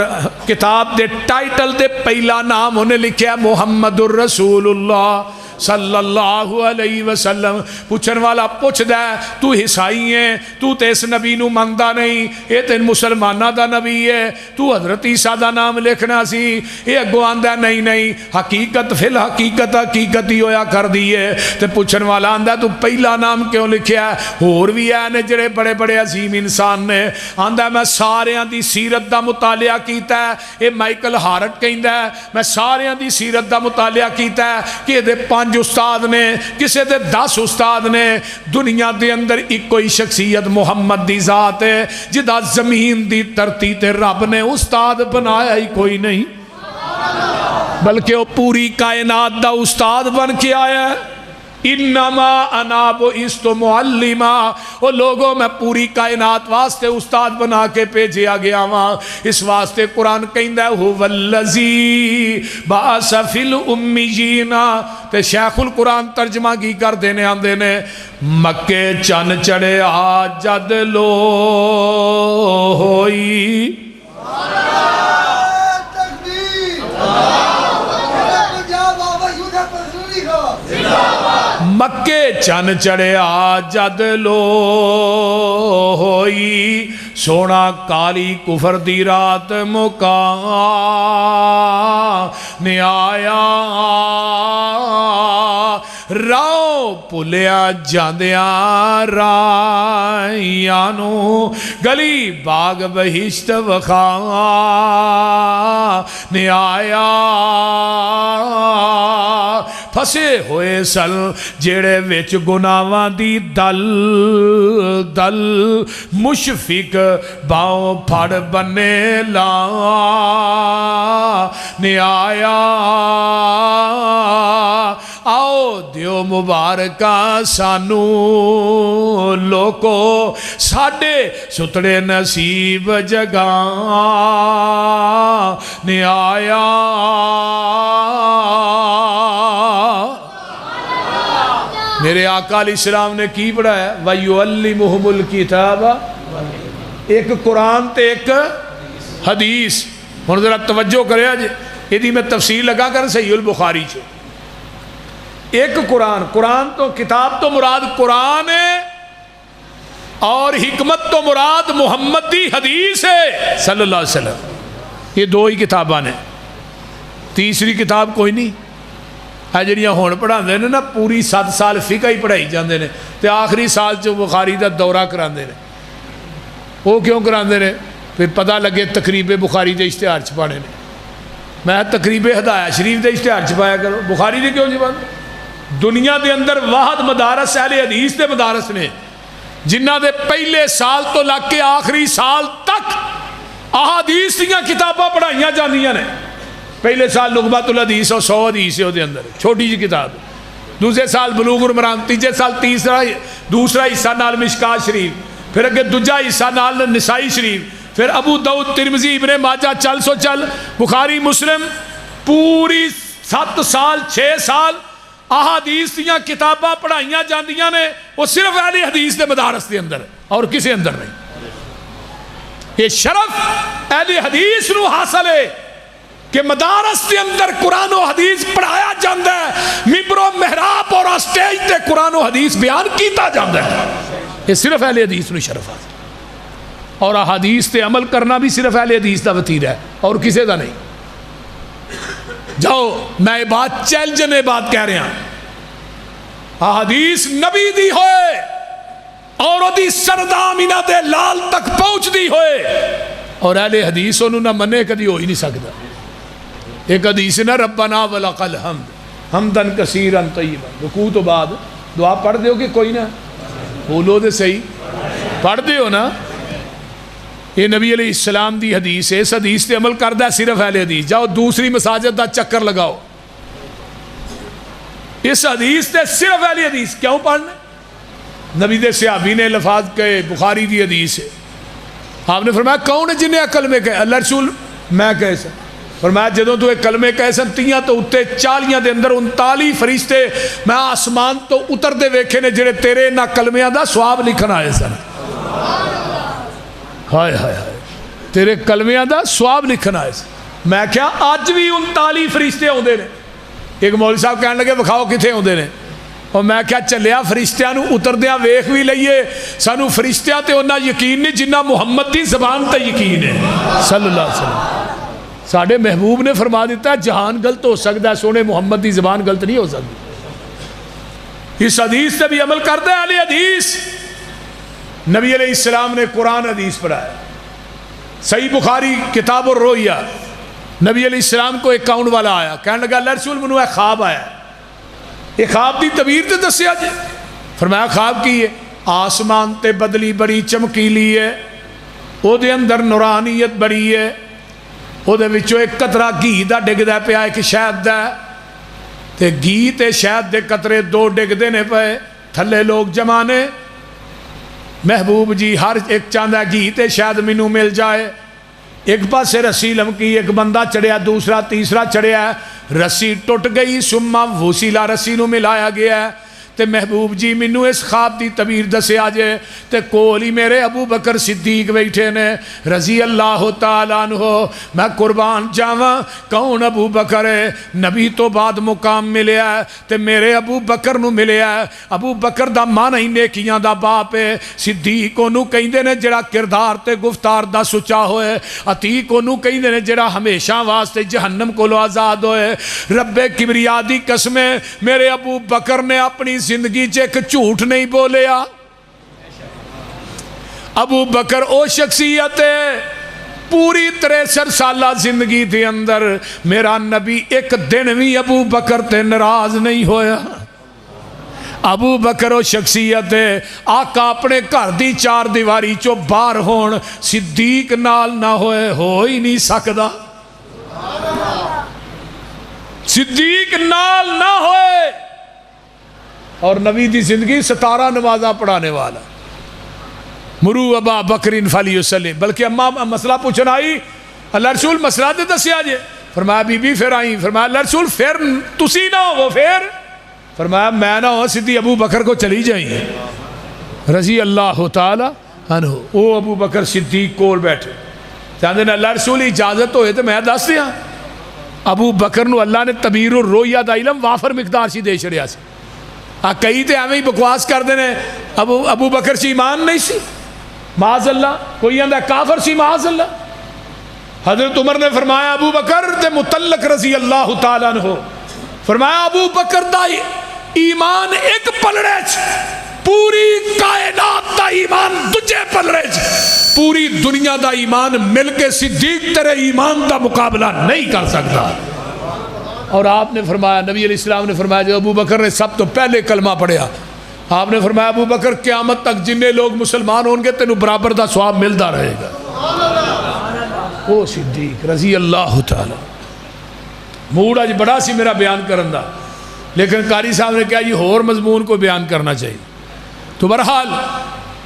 کتاب دے ٹائٹل دے پہلا نام انہیں لکھیا محمد الرسول اللہ صلی اللہ علیہ وسلم. پوچھن والا پوچھ دے تو عیسائی ہے تو تے اس نبی نو ماندا نہیں اے تے مسلمانہ دا نبی ہے تو حضرت عیسیٰ دا نام لکھنا سی اے اگو آندہ نہیں حقیقت فی الحقیقت حقیقت ہی ہویا کر دیئے. تے پوچھن والا آندہ تو پہلا نام کیوں لکھیا ہے اور بھی ہے نے جڑے بڑے بڑے عظیم انسان نے آندہ میں سارے دی سیرت دا مطالعہ کیتا ہے. اے مائیکل ہارٹ کہندہ ہے میں سارے دی سیرت دا مطالعہ کیتا ہے کہ دے 5 5 استاد نے کسے دے 10 استاد نے دنیا دے اندر ایک کوئی شخصیت محمد دی ذات ہے جدا زمین دی دھرتی تے رب نے استاد بنایا ہی کوئی نہیں بلکہ وہ پوری کائنات دا استاد بن کے آیا ہے انما انا بعثت معلما وہ لوگوں میں پوری کائنات واسطے استاد بنا کے بھیجیا گیا ہاں اس واسطے قرآن کہندا ہے هو الذی بعث فی الامیین تے شیخ القرآن ترجمہ کی کر دینے آندے نے مکے چن چڑھیا جد لو ہوئی مکے چن چڑھیا جد لو ہوئی سونا کالی کفر دی رات مکا نے آیا راؤ پلیا جاندیاں رائیانو گلی باغ بہشت وخا نے آیا پھسے ہوئے سل جیڑے وچ گناواں دی دل دل مشفق باؤں پھڑ بنے لا نے آیا آؤ دیو مبارکہ سانو لوکو ساڑے ستڑے نصیب جگہ نے آیا میرے آقا علیہ السلام نے کی پڑھایا وَيُعَلِّمُهُمُ الْكِتَابَ ایک قرآن تے ایک حدیث ہن ذرا توجہ کرے آج یہ میں تفصیل لگا کر صحیح البخاری چھو ایک قرآن تو کتاب تو مراد قرآن ہے اور حکمت تو مراد محمد دی حدیث ہے صلی اللہ علیہ وسلم یہ 2 ہی کتاباں نے تیسری کتاب کوئی نہیں جڑیاں ہون پڑھا دے نا پوری 7 سال فقہ ہی پڑھائی جاندے نے تے آخری سال جو بخاری دا دورہ کراندے نے وہ کیوں کراندے نے پھر پتہ لگے تقریب بخاری دے اشتہار چھپانے نے میں تقریب ہدایہ شریف دے اشتہار چھپایا کرو بخاری دے کیوں چھپانے دنیا دے اندر واحد مدارس اہل حدیث دے مدارس نے جنہ دے پہلے سال تو لگ کے آخری سال تک احادیث دیاں کتاباں پڑھائیاں جاندیاں نے پہلے سال لغبت الحدیث اور 100 حدیث ہے وہ دے اندر چھوٹی جی کتاب دوسرے سال بلوغ المرام تیسرے سال دوسرا حصہ نال مشکات شریف پھر اگے دوجا حصہ نال نسائی شریف پھر ابو داؤد ترمذی ابن ماجہ چل بخاری مسلم پوری 7 سال 6 سال احادیث دیاں کتاباں پڑھائیاں جاندیاں نے وہ صرف اہل حدیث دے مدارس دے اندر اور کسی اندر نہیں یہ شرف اہل حدیث نو حاصل ہے کہ مدارس کے اندر قرآن و حدیث پڑھایا جاندہ ہے ممبر و محراب اور اسٹیج تے قرآن و حدیث بیان کیتا جاندہ ہے یہ صرف اہل حدیث نو شرف ہے اور احادیث تے عمل کرنا بھی صرف اہل حدیث دا وطیر ہے اور کسے دا نہیں جاؤ میں بات چیلنجنے بات کہہ رہے ہیں احادیث نبی دی ہوئے اور وہ دی سردامینہ دے لال تک پہنچ دی ہوئے اور اہل حدیث انہوں نہ منے کدی ہو ہی نہیں سکتا ایک حدیث نا ربنا ولک الحمد حمدن کثیرن طیبا رکوع تو بعد دعا پڑھ دیو کہ کوئی نہ بولو دے صحیح پڑھ دیو نا یہ نبی علیہ السلام دی حدیث ہے اس حدیث تے عمل کردہ صرف اہل حدیث جاؤ دوسری مساجد دا چکر لگاؤ اس حدیث تے صرف اہل حدیث کیوں پڑھنے نبی دے صحابی نے لفاظ کہے بخاری دی حدیث ہے آپ نے فرمایا کون ہے جنہیں کلمے کہے اللہ رسول میں کہے سن فرمایا جدوں تو ایک کلمے کہے سن تیاں تو اتے 40 دے اندر 39 فرشتے میں آسمان تو اتر دے ویکھے نے جڑے تیرے نہ کلمیاں دا ثواب لکھن آئے سن ہائے ہائے ہائے تیرے کلمیاں دا ثواب لکھن آئے سن میں کیا آج بھی 39 فرشتے ہوندے نے ایک مولوی صاحب کہنے لگے بکھاؤ کتھے ہوندے نے اور میں کیا چلیا فرشتیاں نو اتر دیاں ویکھ بھی لئیے سانو فرشتیاں تے انہا یقین نہیں جنہ محمد دی زبان تے یقین ہے صلی اللہ علیہ وسلم ساڑھے محبوب نے فرما دیتا ہے جہان غلط ہو سکتا ہے سونے محمد دی زبان غلط نہیں ہو سکتی اس حدیث سے بھی عمل کرتا ہے اہل حدیث نبی علیہ السلام نے قرآن حدیث پڑھایا صحیح بخاری کتاب الرؤیا نبی علیہ السلام کو ایک کاؤنٹ والا آیا کہنے لگا اللہ رسول منو ہے خواب آیا یہ خواب دی تعبیر تے دسیا جی. فرمایا خواب کی ہے؟ آسمان تے بدلی بڑی چمکیلی ہے، او دے اندر نورانیت بڑی ہے، او دے وچوں ایک قطرہ گھی دا ڈگدا پیا ایک شہد دا، تے گھی تے شہد دے قطرے دو ڈگدے نے پئے، تھلے لوگ جمع نے. محبوب جی ہر ایک چاہندا گھی تے شہد مینوں مل جائے. ایک پاسے رسی لمکی، ایک بندہ چڑھیا، دوسرا تیسرا چڑھیا، رسی ٹوٹ گئی، سما وسیلہ رسی نو ملایا گیا ہے. تے محبوب جی مینوں اس خواب دی تعبیر دسیا جے. تے کول ہی میرے ابو بکر صدیق بیٹھے نے رضی اللہ تعالیٰ عنہ. میں قربان جاواں کون ابو بکر ہے؟ نبی تو بعد مقام ملیا ہے تے میرے ابو بکر نو ملیا ہے. ابو بکر دا مانا ہی نیکیاں دا باپ ہے. صدیق اونوں کہندے نے جڑا کردار تے گفتار دا سچا ہوئے. عتیق اونوں کہندے نے جڑا ہمیشہ واسطے جہنم کولوں آزاد ہوئے. رب کبریا دی قسم میرے ابو بکر نے اپنی زندگی چ ایک جھوٹ نہیں بولیا. ابو بکر او شخصیت ہے پوری 63 سالہ زندگی دے اندر میرا نبی ایک دن بھی ابو بکر تے ناراض نہیں ہویا. ابو بکر او شخصیت ہے آقا اپنے گھر دی چار دیواری چو باہر ہون صدیق نال نہ ہوئے ہو ہی نہیں سکدا. صدیق نال نہ ہوئے. اور نبی دی زندگی 17 نمازاں پڑھانے والا. مرو ابا بکرین فلیسلم. بلکہ اماں مسئلہ پوچھنا آئی اللہ رسول مسئلہ دے دسیا جے. فرمایا بی بی پھر آئیں. فرمایا اللہ رسول پھر تسی نہ ہو وہ پھر. فرمایا میں نہ ہوں سیدھی ابو بکر کو چلی جائیں رضی اللہ تعالی عنہ. او ابو بکر صدیق کول بیٹھے چاہتے ہیں اللہ رسول اجازت ہوئے تو میں دس دیا. ابو بکر نو اللہ نے تعبیر و رویا دا علم وافر مقدار سی دے چھڑیا سی. کئی تے ایویں ہی بکواس کر دینے ابو بکر سی ایمان نہیں سی معاذ اللہ. کوئی آندا کافر سی معاذ اللہ. حضرت عمر نے فرمایا ابو بکر تے متعلق رضی اللہ تعالیٰ عنہ. فرمایا ابو بکر دا ایمان ایک پلڑے چ پوری کائنات دا ایمان دجے پلڑے چ پوری دنیا دا ایمان مل کے صدیق تیرے ایمان دا مقابلہ نہیں کر سکتا. اور آپ نے فرمایا نبی علیہ السلام نے فرمایا جو ابو بکر نے سب تو پہلے کلمہ پڑھیا آپ نے فرمایا ابو بکر قیامت تک جننے لوگ مسلمان ہوں گے تینوں برابر دا ثواب ملتا رہے گا. او صدیق رضی اللہ تعالی. موڈ آج بڑا سی میرا بیان کرن دا لیکن قاری صاحب نے کہا یہ اور مضمون کو بیان کرنا چاہیے. تو بہرحال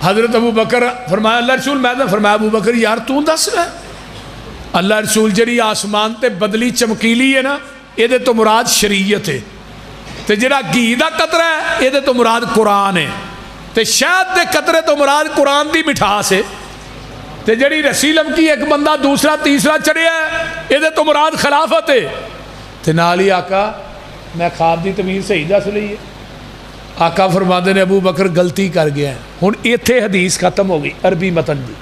حضرت ابو بکر فرمایا اللہ رسول میں نے فرمایا ابو بکر یار تو دس رہا اللہ رسول جڑی آسمان تے بدلی چمکیلی ہے نا یہ تو مراد شریعت ہے تے جڑا گھی دا قطرہ ہے یہ تو مراد قرآن ہے تے شہد دے قطرے تو مراد قرآن دی مٹھاس ہے تے جڑی رسی لمکی ایک بندہ دوسرا تیسرا چڑھیا ہے یہ تو مراد خلافت ہے. تے نال ہی آقا میں خواب دی تعبیر صحیح دس لئی ہے. آقا فرماندے نے ابو بکر غلطی کر گیا ہے. ہن ایتھے حدیث ختم ہو گئی عربی متن دی.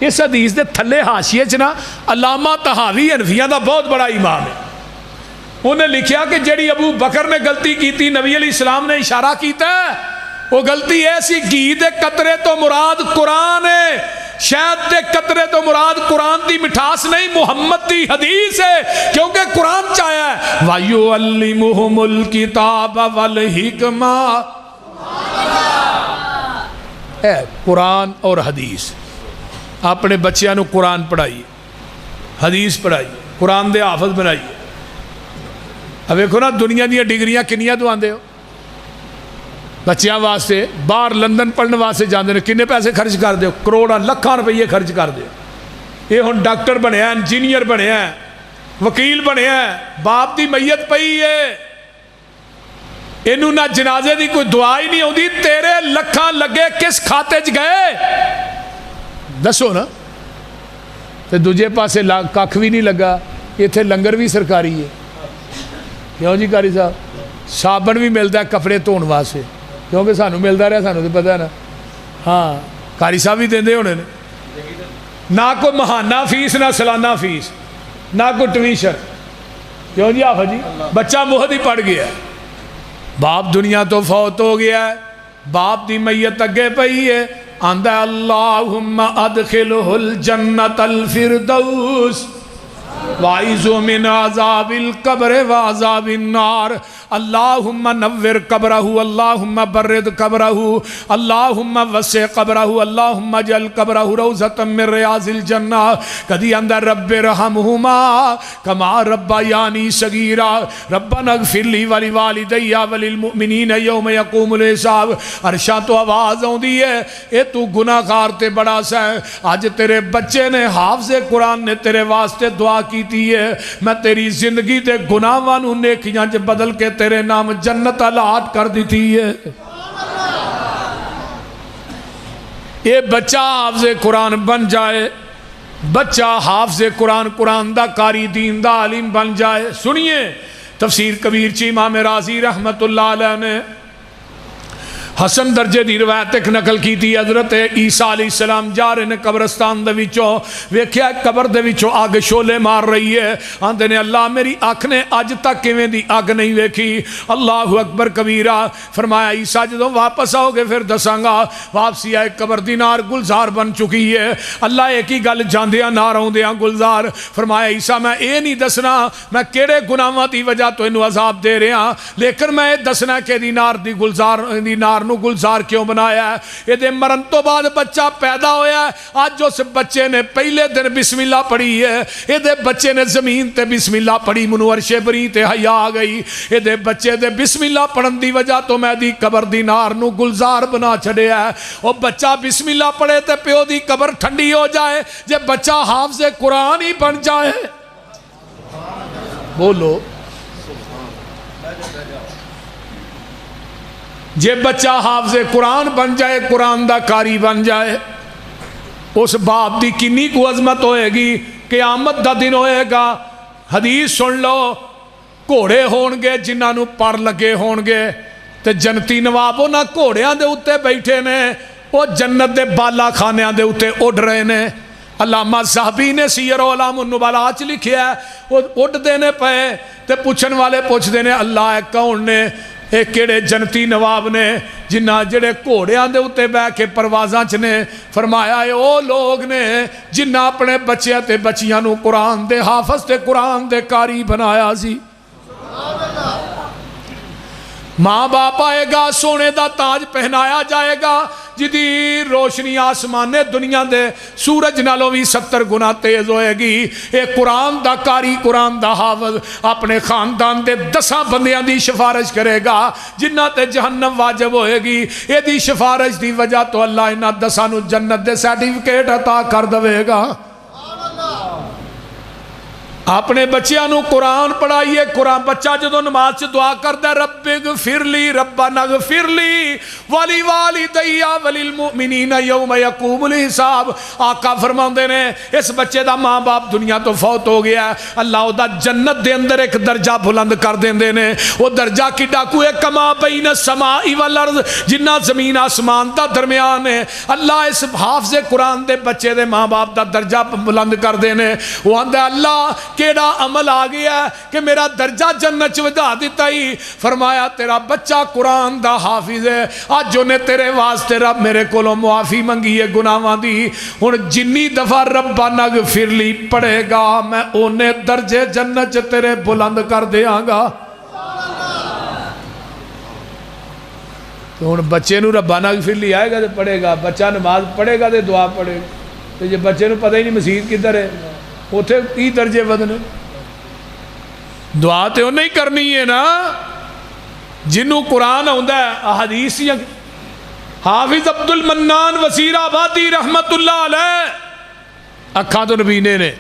اس حدیث دے تھلے حاشیے چ نا علامہ طحاوی حنفیہ دا بہت بڑا امام ہے. انہیں لکھیا کہ جڑی ابو بکر نے غلطی کی تھی نبی علیہ السلام نے اشارہ کیتا ہے وہ غلطی ایسی گھی دے قطرے تو مراد قرآن ہے شہد دے قطرے تو مراد قرآن دی مٹھاس نہیں محمد دی حدیث ہے کیونکہ قرآن چاہیا ہے وَيُعَلِّمُهُمُ الْكِتَابَ وَالْحِكْمَةَ. اے قرآن اور حدیث اپنے بچیاں نو قرآن پڑھائیے حدیث پڑھائیے قرآن دے حافظ بنائیے. اب دیکھو نا دنیا دیا ڈگریاں کنیاں تو آندے ہو بچیاں واسطے باہر لندن پڑھنے واسطے جاندے نے کنے پیسے خرچ کر دے کروڑاں لکھاں روپیے خرچ کر دے. یہ ہن ڈاکٹر بنے ہیں انجینئر بنے ہیں وکیل بنے ہیں باپ دی میت پئی ہے اینو نہ جنازے دی کوئی دعا ہی نہیں ہوندی. تیرے لکھاں لگے کس کھاتے چ گئے دسو نا. تے دوجے پاسے ککھ بھی نہیں لگا ایتھے لنگر بھی سرکاری ہے. کیوں جی قاری صاحب صابن بھی ملتا ہے کپڑے دھون واسطے کیونکہ سانوں ملتا رہا سانوں تو پتہ ہے نا. ہاں قاری صاحب بھی دیندے ہونے نے. نہ کوئی ماہانہ فیس نہ سالانہ فیس نہ کوئی ٹیوشن. کیوں جی آفا جی بچہ مہد ہی پڑھ گیا ہے باپ دنیا تو فوت ہو گیا ہے باپ دی میت اگے پئی ہے آندا اللہم ادخلہ الجنت الفردوس وَعِذُ مِنْ عَذَابِ الْقَبْرِ وَعَذَابِ النَّارِ. اللہم نور قبرہ اللہم برد قبرہ اللہم وسع قبرہ اللہم اجعل قبرہ روضۃ من ریاض الجنہ. کدی اندر رب ارحمہما کما ربیانی صغیرا ربنا اغفر لی ولوالدی وللمؤمنین یوم یقوم الحساب. عرشاں تو آواز آندی ہے اے تو گناہ گار تے بڑا سا ہے. آج تیرے بچے نے حافظ قرآن نے تیرے واسطے دعا کیتی ہے میں تیری زندگی دے گناہاں نوں نیکیاں چ بدل کے تیرے نام جنت الاٹ کر دیتی ہے. یہ بچہ حافظ قرآن بن جائے بچہ حافظ قرآن قرآن دا قاری دین دا عالم بن جائے. سنیے تفسیر کبیر چی امام رازی رحمت اللہ علیہ نے حسن درجے دی روایت ایک نقل کی تھی. حضرت عیسیٰ علیہ السلام جا رہے نے قبرستان دے وچوں ویکھیا قبر دے وچوں آگ شولے مار رہی ہے. آندے نے اللہ میری آنکھ نے اج تک کیویں دی آگ نہیں ویکھی. اللہ اکبر کبیرہ. فرمایا عیسیٰ جدوں واپس آؤ گے پھر دساں گا. واپسی آئے قبر دی نار گلزار بن چکی ہے. اللہ ایک ہی گل جاندیاں نار آوندیاں گلزار. فرمایا عیسیٰ میں اے نہیں دسنا میں کیڑے گناہاں دی وجہ تو اینو عذاب دے رہا ہاں لیکن میں دسنا کہ دی نار دی گلزار دی نار نو گلزار کیوں بنایا ہے. یہ دے مرن تو بعد بچہ پیدا ہویا ہے. آج اس بچے نے پہلے دن بسم اللہ پڑھی ہے. یہ دے بچے نے زمین تے بسم اللہ پڑھی منو عرش بری تے حیا آ گئی. یہ دے بچے دے بسم اللہ پڑھن دی وجہ تو میں دی قبر دی نار نو گلزار بنا چھڑیا ہے. اور بچہ بسم اللہ پڑھے تے پیو دی قبر ٹھنڈی ہو جائے. جے بچہ حافظ قرآن ہی بن جائے بولو جے بچہ حافظ قرآن بن جائے قرآن دا قاری بن جائے اس باپ دی کنی کو عظمت ہوئے گی. قیامت دا دن ہوئے گا. حدیث سن لو گھوڑے ہون گے جنہاں نو پر لگے ہون گے تے جنتی نواب انہاں گھوڑیاں دے اتے بیٹھے نے وہ جنت دے بالا خانیاں دے اتے اڑ رہے نے. علامہ صحابی نے سیر و علام النبلاء چ لکھیا ہے وہ اڑ دینے پے تے پوچھن والے پوچھ دینے اللہ کون نے ایک کیڑے جنتی نواب نے جنہ جڑے گھوڑیاں دے اتے بہ کے پروازاں چ نے. فرمایا اے او لوگ نے جنہ اپنے بچیاں تے بچیاں نو قرآن دے حافظ تے قرآن دے قاری بنایا سی. ماں باپ آئے گا سونے دا تاج پہنایا جائے گا جدی روشنی آسمان دنیا دے سورج نالوں بھی 70 گنا تیز ہوئے گی. ایک قرآن دا قاری قرآن دا حافظ اپنے خاندان دے 10 بندیاں دی سفارش کرے گا جنہ تے جہنم واجب ہوئے گی. یہ دی سفارش دی وجہ تو اللہ انہاں 10 نو جنت دے سرٹیفکیٹ عطا کر دے گا. اپنے بچیاں نو قرآن پڑھائیے. قرآن بچہ جدو نماز سے دعا کرتا ہے رب اغفر لی ربنا اغفر لی ولی والدی وللمؤمنین یوم یقوم الحساب. آقا فرماندے نے اس بچے دا ماں باپ دنیا تو فوت ہو گیا ہے اللہ دا جنت دے اندر ایک درجہ بلند کر دیندے نے. وہ درجہ کی ڈاکو ہے کما بین السماء والارض جنہ زمین آسمان دا درمیان ہے. اللہ اس حافظ قرآن دے بچے دے ماں باپ دا درجہ بلند کر دینے. وہ آندے اللہ کیڑا عمل آ گیا ہے کہ میرا درجہ جنت ودا دیتا ہی. فرمایا تیرا بچہ قرآن دا حافظ ہے. آج جو نے تیرے واسطے رب میرے کولوں معافی منگی ہے گناہاں دی ہن جنی دفعہ ربنا اغفر لی پڑھے گا میں اونے درجے جنت تیرے بلند کر دیاں گا. تو ہن بچے نو ربنا اغفر لی آئے گا تے پڑھے گا. بچہ نماز پڑھے گا تے دعا پڑھے گا. تو جے بچے نو پتہ ہی نہیں مسجد کدھر ہے اتنے کی درجے بدنے. دعا تو نہیں کرنی ہے نا جنہوں قرآن آتا ہے. حدیث حافظ عبد المنان وزیر آبادی رحمت اللہ علیہ اکھاں تو نبینے نے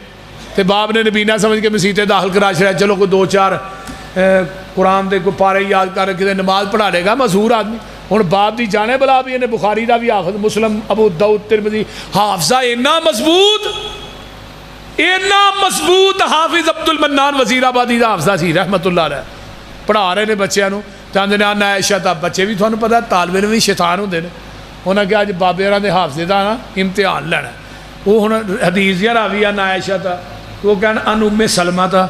تے باپ نے نبینہ سمجھ کے مسیطے داخل کرا چھڑا. چلو کوئی 2-4 قرآن دے کوئی پارے یاد کر کے نماز پڑھا لے گا مشہور آدمی. ہن باپ دی جانے بلا بھی انہیں بخاری دا بھی حافظ مسلم ابو داؤد ترمذی حافظہ اتنا مضبوط حافظ عبد المنان وزیر آبادی دا حافظہ سی رحمت اللہ علیہ. پڑھا رہے نے بچیاں نو چاہتے ہیں آنا عائشہ دا بچے بھی تھانوں پتہ طالب علم بھی شیطان ہوندے نے. انہاں کہ اج بابے ہوراں دے حافظے دا نا امتحان لینا. وہ ہن حدیث یا راوی آنا عائشہ تا وہ کہن ان ام سلمہ تا.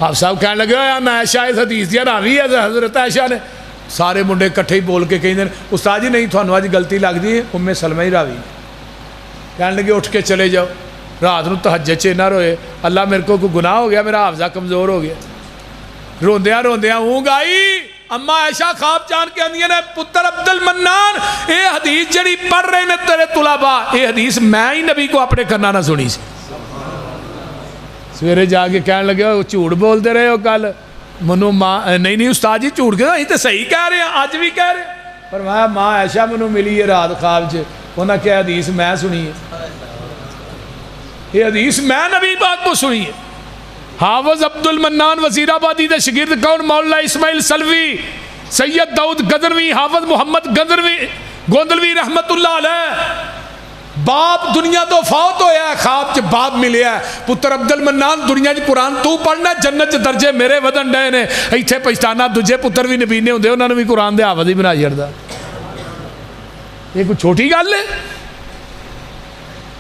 حافظ صاحب کہنے لگے آنا عائشہ اس حدیث یا راوی ہے حضرت عائشہ نے. سارے منڈے کٹھے ہی بول کے کہیں استاد جی نہیں تھانوں اج غلطی لگدی ہے ام سلمہ ہی راوی. کہنے لگے اٹھ کے چلے جاؤ رات نو تہجد چ نہ روئے اللہ میرے کو کوئی گناہ ہو گیا میرا حافظہ کمزور ہو گیا. روندیاں روندیاں اونگ آئی اما عائشہ خواب جان کے اندیاں نے پتر عبد المنان اے حدیث جڑی پڑھ رہے نے تیرے طلباء اے حدیث میں ہی نبی کو اپنے کرنا نہ سنی سی سویرے جا کے کہنے لگے جھوٹ بول دے رہے ہو کل منو ماں نہیں استاد جی جھوٹ کے یہ تو صحیح کہہ رہے ہیں آج بھی کہہ رہے ہیں فرمایا ماں عائشہ منو ملی ہے رات خواب چ انہاں کیا حدیث میں سنی ہے یہ حدیث میں نبی پاک کو سنی ہے حافظ عبد المنان وزیر آبادی دے شگرد کون مولا اسماعیل سلوی سید داؤد گدروی حافظ محمد گوندلوی رحمت اللہ علیہ باپ دنیا تو فوت ہویا ہے خواب چ باپ ملیا ہے پتر عبد المنان دنیا چ قرآن تو پڑھنا جنت چ درجے میرے ودن ڈے نے ایتھے پچھتانا دجے پتر بھی نبی نے ہوندے انہاں نوں بھی قرآن دے حافظ ہی بنا چھڑدا یہ کوئی چھوٹی گل ہے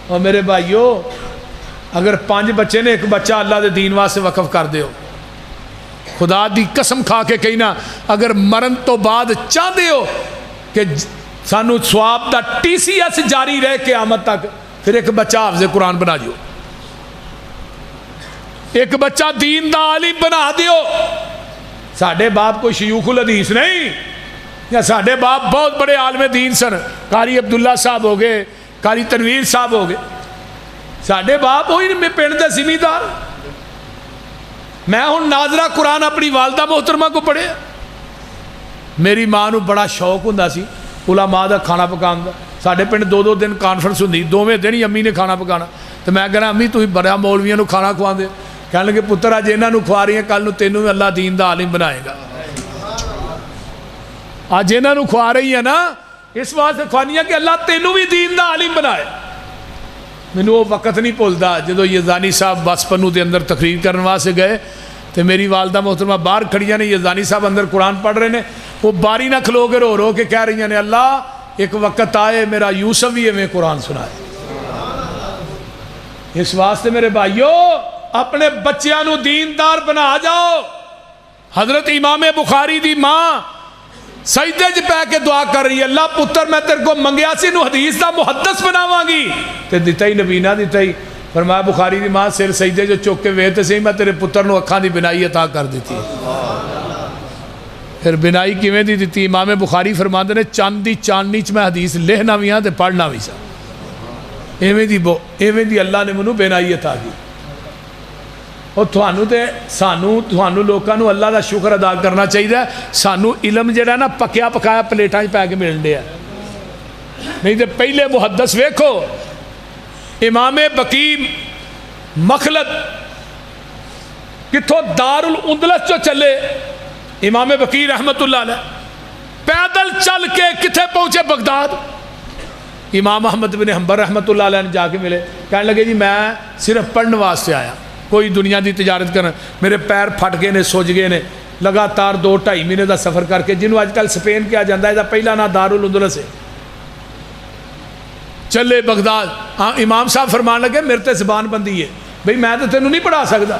اور میرے بھائیو اگر 5 بچے نے ایک بچہ اللہ دے دین واسطے وقف کر دیو خدا دی قسم کھا کے کہنا اگر مرن تو بعد چاہ دیو کہ سانو ثواب دا ٹی سی ایس جاری رہے قیامت تک پھر ایک بچہ حافظ قرآن بنا دیو ایک بچہ دین دا عالم بنا دیو ساڑھے باپ کوئی شیوخ الحدیث نہیں یا ساڑھے باپ بہت بڑے عالم دین سن قاری عبداللہ صاحب ہو گئے قاری تنویر صاحب ہو گئے ساڑھے باپ ہوئی میں پنڈ دے زمیندار میں ہوں ناظرہ قرآن اپنی والدہ محترمہ کو پڑھے میری ماں نو بڑا شوق ہوندا سی علماء دا کھانا پکان دا ساڑھے پنڈ 2 دن کانفرنس ہوندی 2ویں دن ہی امی نے کھانا پکانا تو میں کہنا امی تھی بڑا مولویاں نو کھانا کھوا دے کہنے لگے پتر اج انہاں نو کھوا رہی ہیں کل نو تینوں بھی اللہ دین دا عالم بنائے گا اج انہاں نو کھوا رہی ہیں نا اس واسطے کھوانی ہے کہ اللہ تینوں بھی دین دا عالم بنائے میں وہ وقت نہیں بھولتا جدو یزدانی صاحب بس پنو دے اندر تقریر کرنے واسطے گئے تو میری والدہ محترمہ باہر کھڑیاں نے یزدانی صاحب اندر قرآن پڑھ رہے ہیں وہ باری نہ کھلو کے رو کے کہہ رہی ہیں اللہ ایک وقت آئے میرا یوسف بھی ہمیں قرآن سنائے اس واسطے میرے بھائیو اپنے بچیاں نو دیندار بنا جاؤ حضرت امام بخاری دی ماں سجدے چ پہ کے دعا کر رہی ہے اللہ پتر میں تیرے کو منگیا سی نو حدیث دا محدث بناواں گی تے دتا ہی نبی نہ دتا ہی فرمایا بخاری دی ماں سر سجدے جو چوک کے ویتے سے میں تیرے پتر نو اکھاں دی بنائی عطا کر دیتی پھر بنائی کیویں دی دیتی امام بخاری فرماندے نے چاند دی چاندنی چ میں حدیث لکھنا بھی ہاں تے پڑھنا بھی سا ایویں دی اللہ نے منو بنائی عطا کی اور تھانو لوکاں نو اللہ دا شکر ادا کرنا چاہیے سانو علم جڑا نا پکیا پکایا پلیٹاں پہ کے ملن دیا نہیں تو پہلے محدث ویکھو امام بقی مخلد کتھوں دار الاندلس جو چلے امام بقی رحمت اللہ علیہ پیدل چل کے کتھے پہنچے بغداد امام احمد بن حنبل رحمت اللہ علیہ نے جا کے ملے کہنے لگے جی میں صرف پڑھنے واسطے آیا کوئی دنیا دی تجارت کرنا میرے پیر پھٹ گئے نے سوج گئے نے لگاتار 2-2.5 مہینے دا سفر کر کے جنہوں آج کل سپین کیا جاندہ ہے دا پہلا نا دار الاندلس ہے چلے بغداد امام صاحب فرمان لگے میرے تے زبان بندی ہے بھئی میں تو تینوں نہیں پڑھا سکتا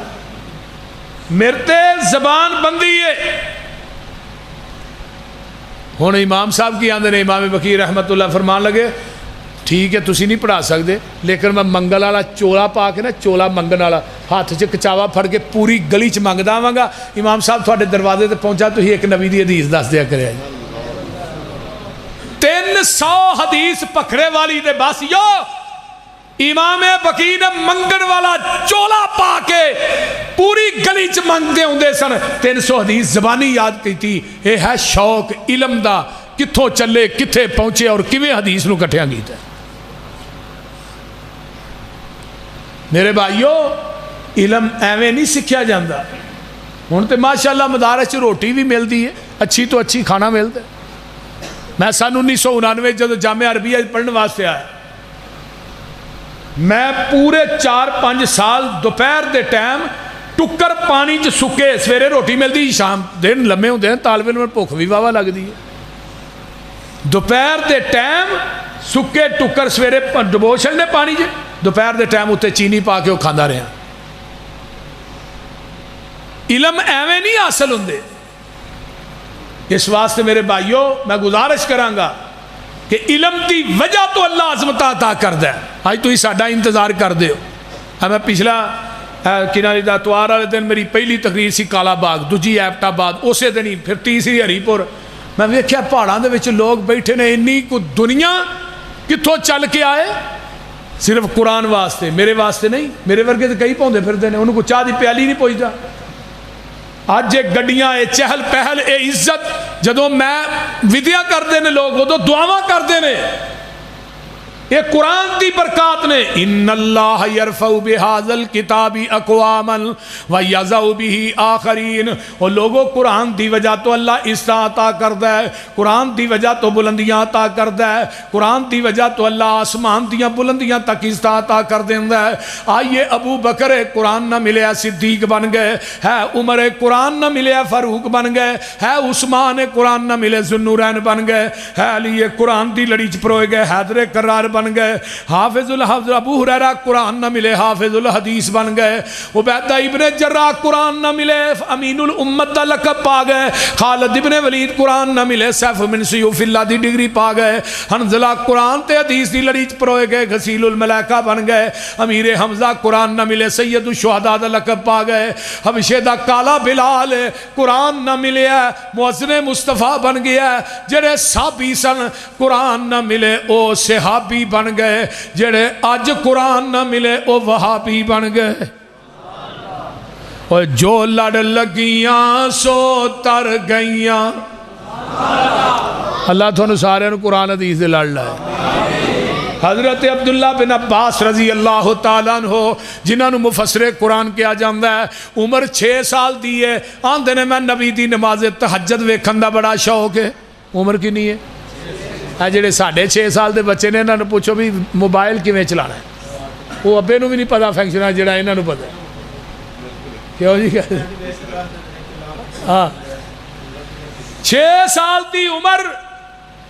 میرے تے زبان بندی ہے ہونے امام صاحب کی آندے نے امام بقی رحمت اللہ فرمان لگے ٹھیک ہے تسی نہیں پڑھا سکتے لیکن میں منگل والا چولا پا کے نا چولا منگن والا ہاتھ چ کچاوا پھڑ کے پوری گلی چ منگدا آواں گا امام صاحب تھوڑے دروازے تے پہنچا تو ہی ایک نبی دی حدیث دس دیا کرے 300 حدیث پکڑے والی دے بس یو امام بقی نے منگن والا چولا پا کے پوری گلی چ منگدے ہوندے سن 300 حدیث زبانی یاد کی تھی یہ ہے شوق علم دا کتھوں چلے کتھے پہنچے اور کیویں حدیث نو کٹھیاں کیتا میرے بھائیو علم ایویں نہیں سکھیا جاندا ہن تے ماشاءاللہ مدارس چ روٹی بھی ملدی ہے اچھی تو اچھی کھانا ملتا ہے میں سن 1999 جب جامعہ عربیہ پڑھنے واسطے آیا میں پورے 4-5 سال دوپہر دے ٹائم ٹکر پانی چ سکے سویرے روٹی ملتی شام دن لمے ہوندے ہیں طالب علم بھوک بھی واوا لگتی ہے دوپہر دے ٹائم سکے ٹکر سویرے ڈبو چھڑنے پانی چ دوپہر دے ٹائم اتنے چینی پا کے وہ کھانا رہا علم ایویں نہیں حاصل ہوندے اس واسطے میرے بھائیو میں گزارش کرانگا کہ علم دی وجہ تو اللہ عظمت عطا کر دے آج تو ہی ساڈا انتظار کر دے ہو میں پچھلا کناری دا اتوار والے دن میری پہلی تقریر سی کالا باغ، دوجی ایبٹ آباد، اسی دن ہی پھر تیسری ہری پور۔ میں ویکھیا پہاڑاں دے وچ لوگ بیٹھے نے، انی کو دنیا کتھوں چل کے آئے صرف قرآن واسطے، میرے واسطے نہیں۔ میرے ورگے تو کئی پاؤندے پھردے نے، انہوں کو چاہ دی پیالی نہیں پہنچتا۔ اج یہ گڈیاں، اے چہل پہل، اے عزت، جدوں میں ودیا کرتے ہیں لوگ ادو دعاواں کرتے ہیں۔ یہ قرآن دی برکات نے، ان اللہ یرفع بہذا الکتاب اقواما ویضع بہ آخرین۔ اور لوگوں قرآن دی وجہ تو اللہ عزت عطا کردا ہے، قرآن دی وجہ تو بلندیاں عطا کردا ہے، قرآن دی وجہ تو اللہ آسمان دیاں بلندیاں تک عزت عطا کر دیندا ہے۔ آئیے ابو بکر قرآن نہ ملیا صدیق بن گئے، ہے عمر قرآن نہ ملیا فاروق بن گئے، ہے عثمان قرآن نہ ملے ذوالنورین بن گئے، ہے علی قرآن دی لڑی چ پروئے گئے، حیدر کرار بن گئے، حافظ الحفظ ابو ہریرہ قرآن نہ ملے حافظ الحدیث بن گئے، عبیدہ ابن جراح قرآن نہ ملے امین الامت دا لقب پا گئے، خالد ابن ولید قرآن نہ ملے سیف من سیوف اللہ دی ڈگری پا گئے، حنظلہ قرآن تے حدیث دی لڑی چ پروئے گئے، غسیل الملائکہ بن گئے، امیر حمزہ قرآن نہ ملے سید الشہداء دا لقب پا گئے، حبشے دا کالا بلال قرآن نہ ملے مؤذن مصطفیٰ بن گیا، جڑے صحابی سن قرآن نہ ملے او صحابی بن گئے، جڑے آج قرآن نہ ملے او وہابی بن گئے۔ اور جو لڑ لگیاں سو تر گئیاں۔ اللہ تھوڑا سارے قرآن حدیث دے لڑ لائے۔ حضرت عبداللہ بن عباس رضی اللہ تعالیٰ عنہ جنہاں نو مفسر قرآن کیا جاندہ ہے، عمر 6 سال دی ہے، آندھے نے میں نبی دی نماز تہجد ویکھن دا بڑا شوق ہے۔ عمر کی نہیں ہے؟ جڑے 6.5 سال دے بچے نے انہوں نے پوچھو بھی موبائل کیویں چلانا ہے، وہ ابے نو بھی نہیں پتا فنکشن ہے جڑا انہوں نے پتا ہے۔ کیوں جی؟ ہاں 6 سال دی عمر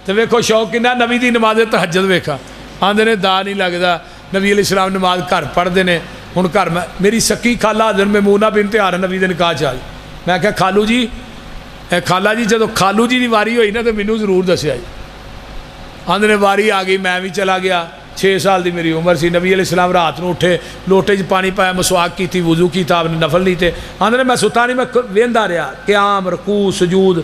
تو ویکھو شوق کنا، نبی دی نماز تہجد ویکھا، آندھے نے دا نہیں لگدا، نبی علیہ السلام نماز گھر پڑھ دینے۔ ہن گھر میں میری سکی خالہ حضرت میمونہ بنت ہارون نبی دے نکاح چ آئی، میں کہا خالو جی، خالہ جی جدو خالو جی دی واری ہوئی نا تو مینوں ضرور دسیا جی۔ آندھے نے واری آ گئی، میں بھی چلا گیا، 6 سال دی میری عمر سی۔ نبی علیہ السلام رات نو اٹھے، لوٹے پانی پایا، مسواک کی تھی، وضو کیتا، آپ نے نفل نہیں تھے۔ آندھے نے میں ستا نہیں، میں ویندا رہا، قیام رکوع سجود،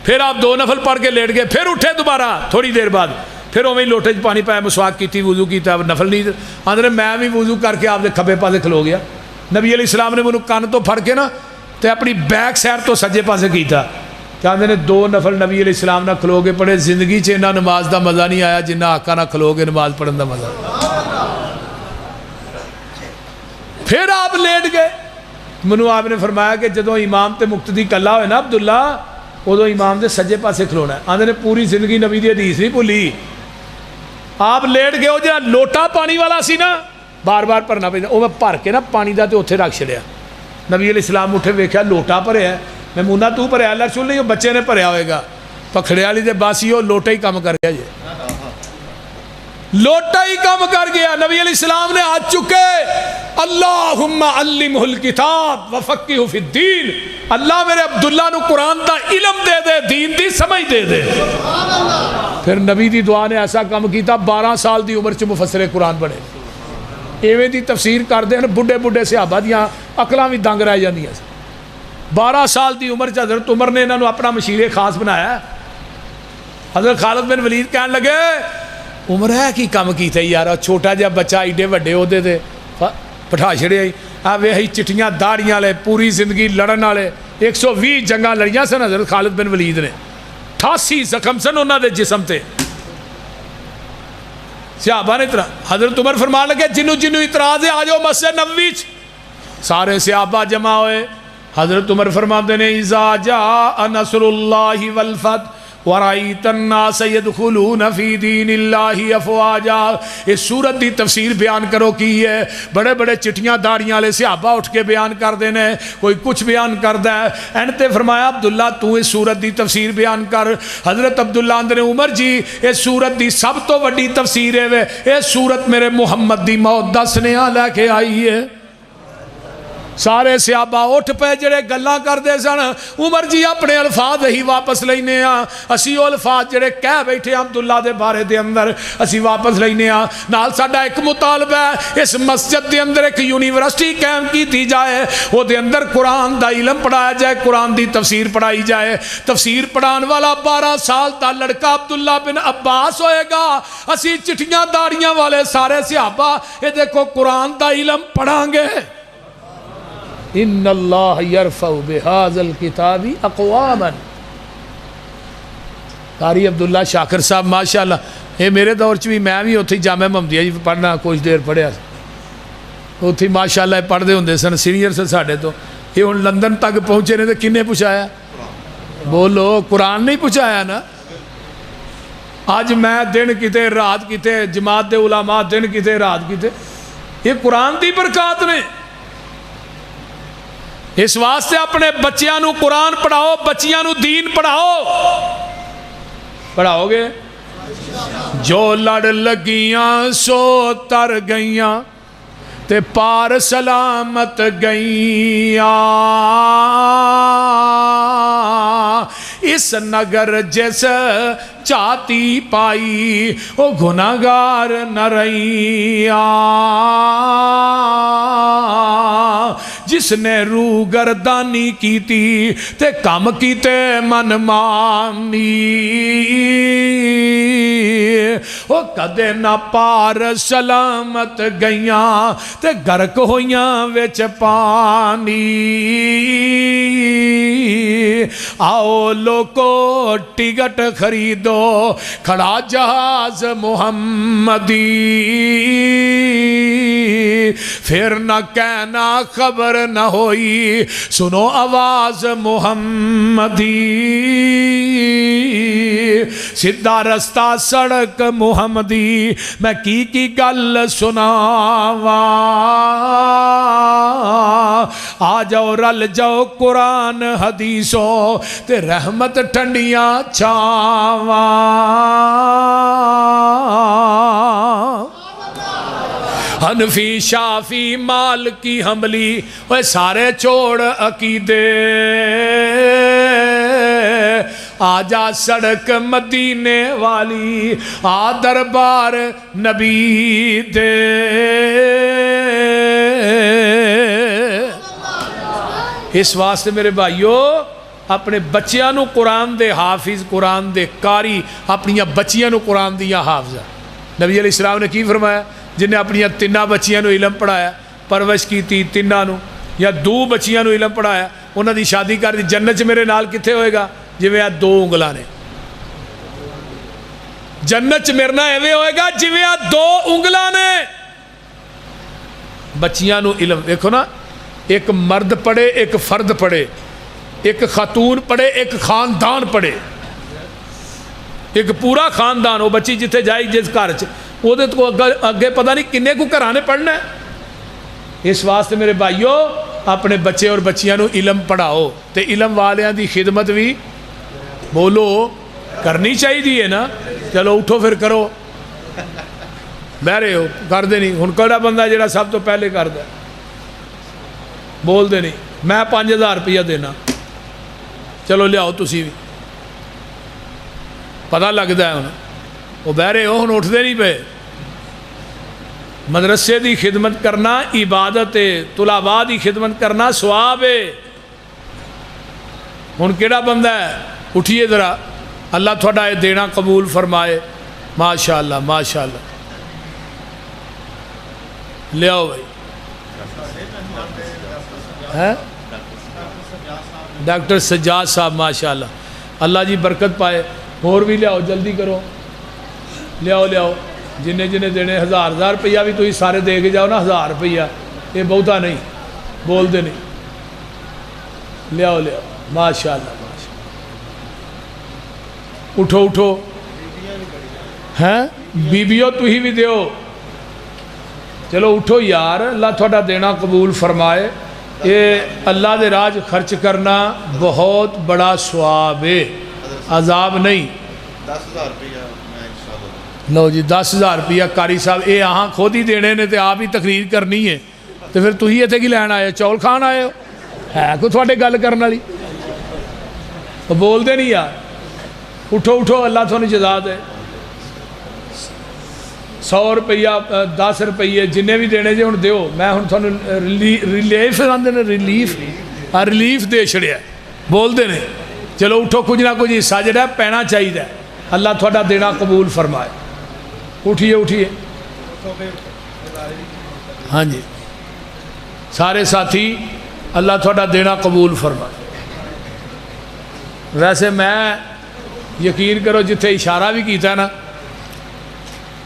پھر آپ 2 نفل پڑھ کے لیٹ گئے، پھر اٹھے دوبارہ تھوڑی دیر بعد، پھر اویں لوٹے پانی پایا، مسواک کی تھی، وضو کیتا، نفل نہیں تھے۔ آندھے نے میں بھی وضو کر کے آپ دے کھبے پاسے کھلو گیا۔ نبی علیہ السلام نے مینوں کان تو پھڑ کے نا تے اپنی بیک سائڈ تو سجے پاسے کیتا۔ کہتے ہیں 2 نفل نبی علیہ السلام نہ کھلو گے پڑھے، زندگی چ انہاں نماز دا مزہ نہیں آیا جنہ آقا نہ کھلو گے نماز پڑھن دا مزہ۔ پھر آپ لیٹ گئے، منو آپ نے فرمایا کہ جدو امام تے مقتدی کلا ہوئے نا عبداللہ، ادو امام دے سجے پاسے کھلونا ہے۔ آندھے نے پوری زندگی نبی دی حدیث نہیں بھولی۔ آپ لیٹ گئے، وہ جہاں لوٹا پانی والا سی نا بار بار بھرنا پہ، وہ میں بھر کے نا پانی دا تے اوتھے رکھ چھڑیا۔ نبی علیہ السلام اٹھے ویکھیا لوٹا بھریا ہے، میمونہ تو بھریا، اللہ رسول نہیں، بچے نے بھریا ہوئے گا، پکھڑے والی دے باسی ہو لوٹا ہی کام کر گیا، لوٹا ہی کام کر گیا۔ نبی علیہ السلام نے ہاتھ چکے، اللہم علمہ الکتاب وفقہہ فی الدین، اللہ میرے عبداللہ نو قرآن دا علم دے دے، دین دی سمجھ دے دے۔ پھر نبی دی دعا نے ایسا کام کیتا، 12 سال دی عمر چ مفسر قرآن بنے۔ ایویں دی تفسیر کر دے، بڑھے بڑھے صحابہ دیاں عقلاں بھی دنگ رہ جاندیاں۔ 12 سال دی عمر چ حضرت عمر نے انہوں اپنا مشیر خاص بنایا۔ حضرت خالد بن ولید کہنے لگے عمر ہے کی کام کیتا یار، چھوٹا جہا بچہ ایڈے وڈے عہدے تے بٹھا چھڑے، وہی چٹیاں داڑیاں والے، پوری زندگی لڑن والے، 120 جنگاں لڑیاں سن حضرت خالد بن ولید نے، 88 زخم سن انہوں دے جسم تے۔ صحابہ نے حضرت عمر فرمان لگے جنوں جنوں اعتراض ہے آ جاؤ مسجد نبوی چ۔ سارے صحابہ جمع ہوئے، حضرت عمر فرماتے ہیں اذا جاء نصر اللہ والفتح ورائیت الناس يدخلون فی دین اللہ افواجا۔ اس سورت دی تفسیر بیان کرو کی ہے، بڑے بڑے چٹیاں داڑیاں والے صحابہ اٹھ کے بیان کر دینے، کوئی کچھ بیان کردا ہے۔ اینتے فرمایا عبداللہ تو اس سورت دی تفسیر بیان کر۔ حضرت عبداللہ اندر عمر جی اس سورت دی سب تو وڈی تفسیر ہے، اس سورت میرے محمد دی موت دا سنیہا لے کے آئی ہے۔ سارے صحابہ اٹھ پے جڑے گلاں کردے سن عمر جی اپنے الفاظ ہی واپس لینے اسی او الفاظ جڑے کہہ بیٹھے عبداللہ دے بارے دے اندر اسی واپس لینے نال ساڈا ایک مطالبہ ہے اس مسجد دے اندر ایک یونیورسٹی قائم کی جائے وہ دے اندر قرآن دا علم پڑھایا جائے قرآن دی تفسیر پڑھائی جائے تفسیر پڑھان والا 12 سال دا لڑکا عبداللہ بن عباس ہوئے گا اسی چٹیاں داڑیاں والے سارے صحابہ یہ دیکھو قرآن دا علم پڑھاں گے ان اللہ یرفع بہذا الکتاب اقواما قاری عبداللہ شاکر صاحب ماشاءاللہ یہ میرے دور چ بھی میں بھی اتھی جامعہ محمدیہ جی پڑھنا کچھ دیر پڑھیا اتھی ماشاءاللہ پڑھتے ہوں سن سینئر سے ساڑھے تو یہ ہوں لندن تک پہنچے نے تو کنے پوچھایا بولو قرآن نہیں پوچھایا نا آج میں دن کتے رات کتے جماعت دے علماء دن کتے رات کتے یہ قرآن دی برکات نے اس واسطے اپنے بچیاں نو قرآن پڑھاؤ بچیاں نو دین پڑھاؤ گے جو لڑ لگیاں سو تر گئیاں تے پار سلامت گئیاں اس نگر جس چاہتی پائی او گناہگار نہ رہیاں جس نے روح گردانی کی تی تے کم کیتے من مانی او کدے نہ پار سلامت گئیاں تے گرک ہویاں وچ پانی آؤ لوگو ٹکٹ خریدو کھڑا جہاز محمدی پھر نہ کہنا خبر نہ ہوئی سنو آواز محمدی سیدھا رستہ سڑک محمدی میں کی گل سناواں آ جاؤ رل جاؤ قرآن حدیثوں تے رحمت ٹھنڈیاں چھاواں حنفی شافی مالکی حنبلی وہ سارے چھوڑ عقیدے آجا سڑک مدینے والی آ دربار نبی دے اس واسطے میرے بھائیو اپنے بچیاں نو قرآن دے حافظ قرآن دے قاری اپنی بچیاں نو قرآن دیا حافظہ نبی علیہ السلام نے کی فرمایا جنہیں اپنی تینہ بچیاں نو علم پڑھایا پرورش کی تھی تینہ نو یا دو بچیاں نو علم پڑھایا انہوں دی شادی کر دی جنت میرے نال کتھے ہوئے گا جویں دو انگلاں نے جنت میرے نال ایویں ہوئے گا جویں دو انگلاں نے بچیاں نو علم دیکھو نا ایک مرد پڑھے ایک فرد پڑھے ایک خاتون پڑھے ایک خاندان پڑھے ایک پورا خاندان وہ بچی جتھے جائے جس گھر وہ تو اگے پتہ نہیں کنے کو گھرانے پڑھنا ہے اس واسطے میرے بھائیو اپنے بچے اور بچیاں نو علم پڑھاؤ تے علم والیاں دی خدمت بھی بولو کرنی چاہیے نا چلو اٹھو پھر کرو بہ رہے ہو کر دے نہیں ہن کیڑا بندہ جڑا سب تو پہلے کر دے بول دے نہیں میں 5000 روپیہ دینا چلو لیاؤ تسی بھی پتہ لگتا ہے ہن وہ بہ رہے ہو ہن اٹھ دے نہیں پے مدرسے دی خدمت کرنا عبادت ہے طلباء دی خدمت کرنا ثواب ہے ہن کیڑا بندہ ہے اٹھیے ذرا اللہ تھوڑا یہ دینا قبول فرمائے ماشاءاللہ ماشاءاللہ لے آؤ بھائی ڈاکٹر سجاد صاحب ماشاءاللہ اللہ جی برکت پائے اور بھی لے آؤ جلدی کرو لے آؤ جنہیں جنہیں دینے 1000 روپیہ بھی تو ہی سارے دے کے جاؤ نا 1000 روپیہ یہ بہتا نہیں بول دے نہیں لے آؤ ماشاءاللہ اٹھو ہیں بیبیوں تو ہی بھی دیو چلو اٹھو یار اللہ تھوڑا دینا قبول فرمائے یہ اللہ دے راج خرچ کرنا بہت بڑا ثواب ہے عذاب نہیں 10,000 روپیہ لو جی 10,000 روپیہ قاری صاحب یہ آہاں خود ہی دینے نے تے آپ ہی تقریر کرنی ہے تو پھر تھی اتنے کی لین آئے ہو؟ چول کھان آئے ہو؟ ہے کوئی تھوڑے گل کرنے والی؟ بولتے نہیں یار. اٹھو اٹھو اللہ تھانوں جزا دے. 100 روپیہ 10 روپیے جنہیں بھی دینے جے ہوں دیو. میں ہوں تھانوں ریلیف ریلیف دے چھڑیا بولتے ہیں. چلو اٹھو کچھ نہ کچھ حصہ جڑا پینا چاہیے. اللہ تھوڑا دینا قبول فرمائے. اٹھیے اٹھیے. ہاں جی سارے ساتھی اللہ تھوڑا دینا قبول فرمائے. ویسے میں یقین کرو جتھے اشارہ بھی کیتا ہے نا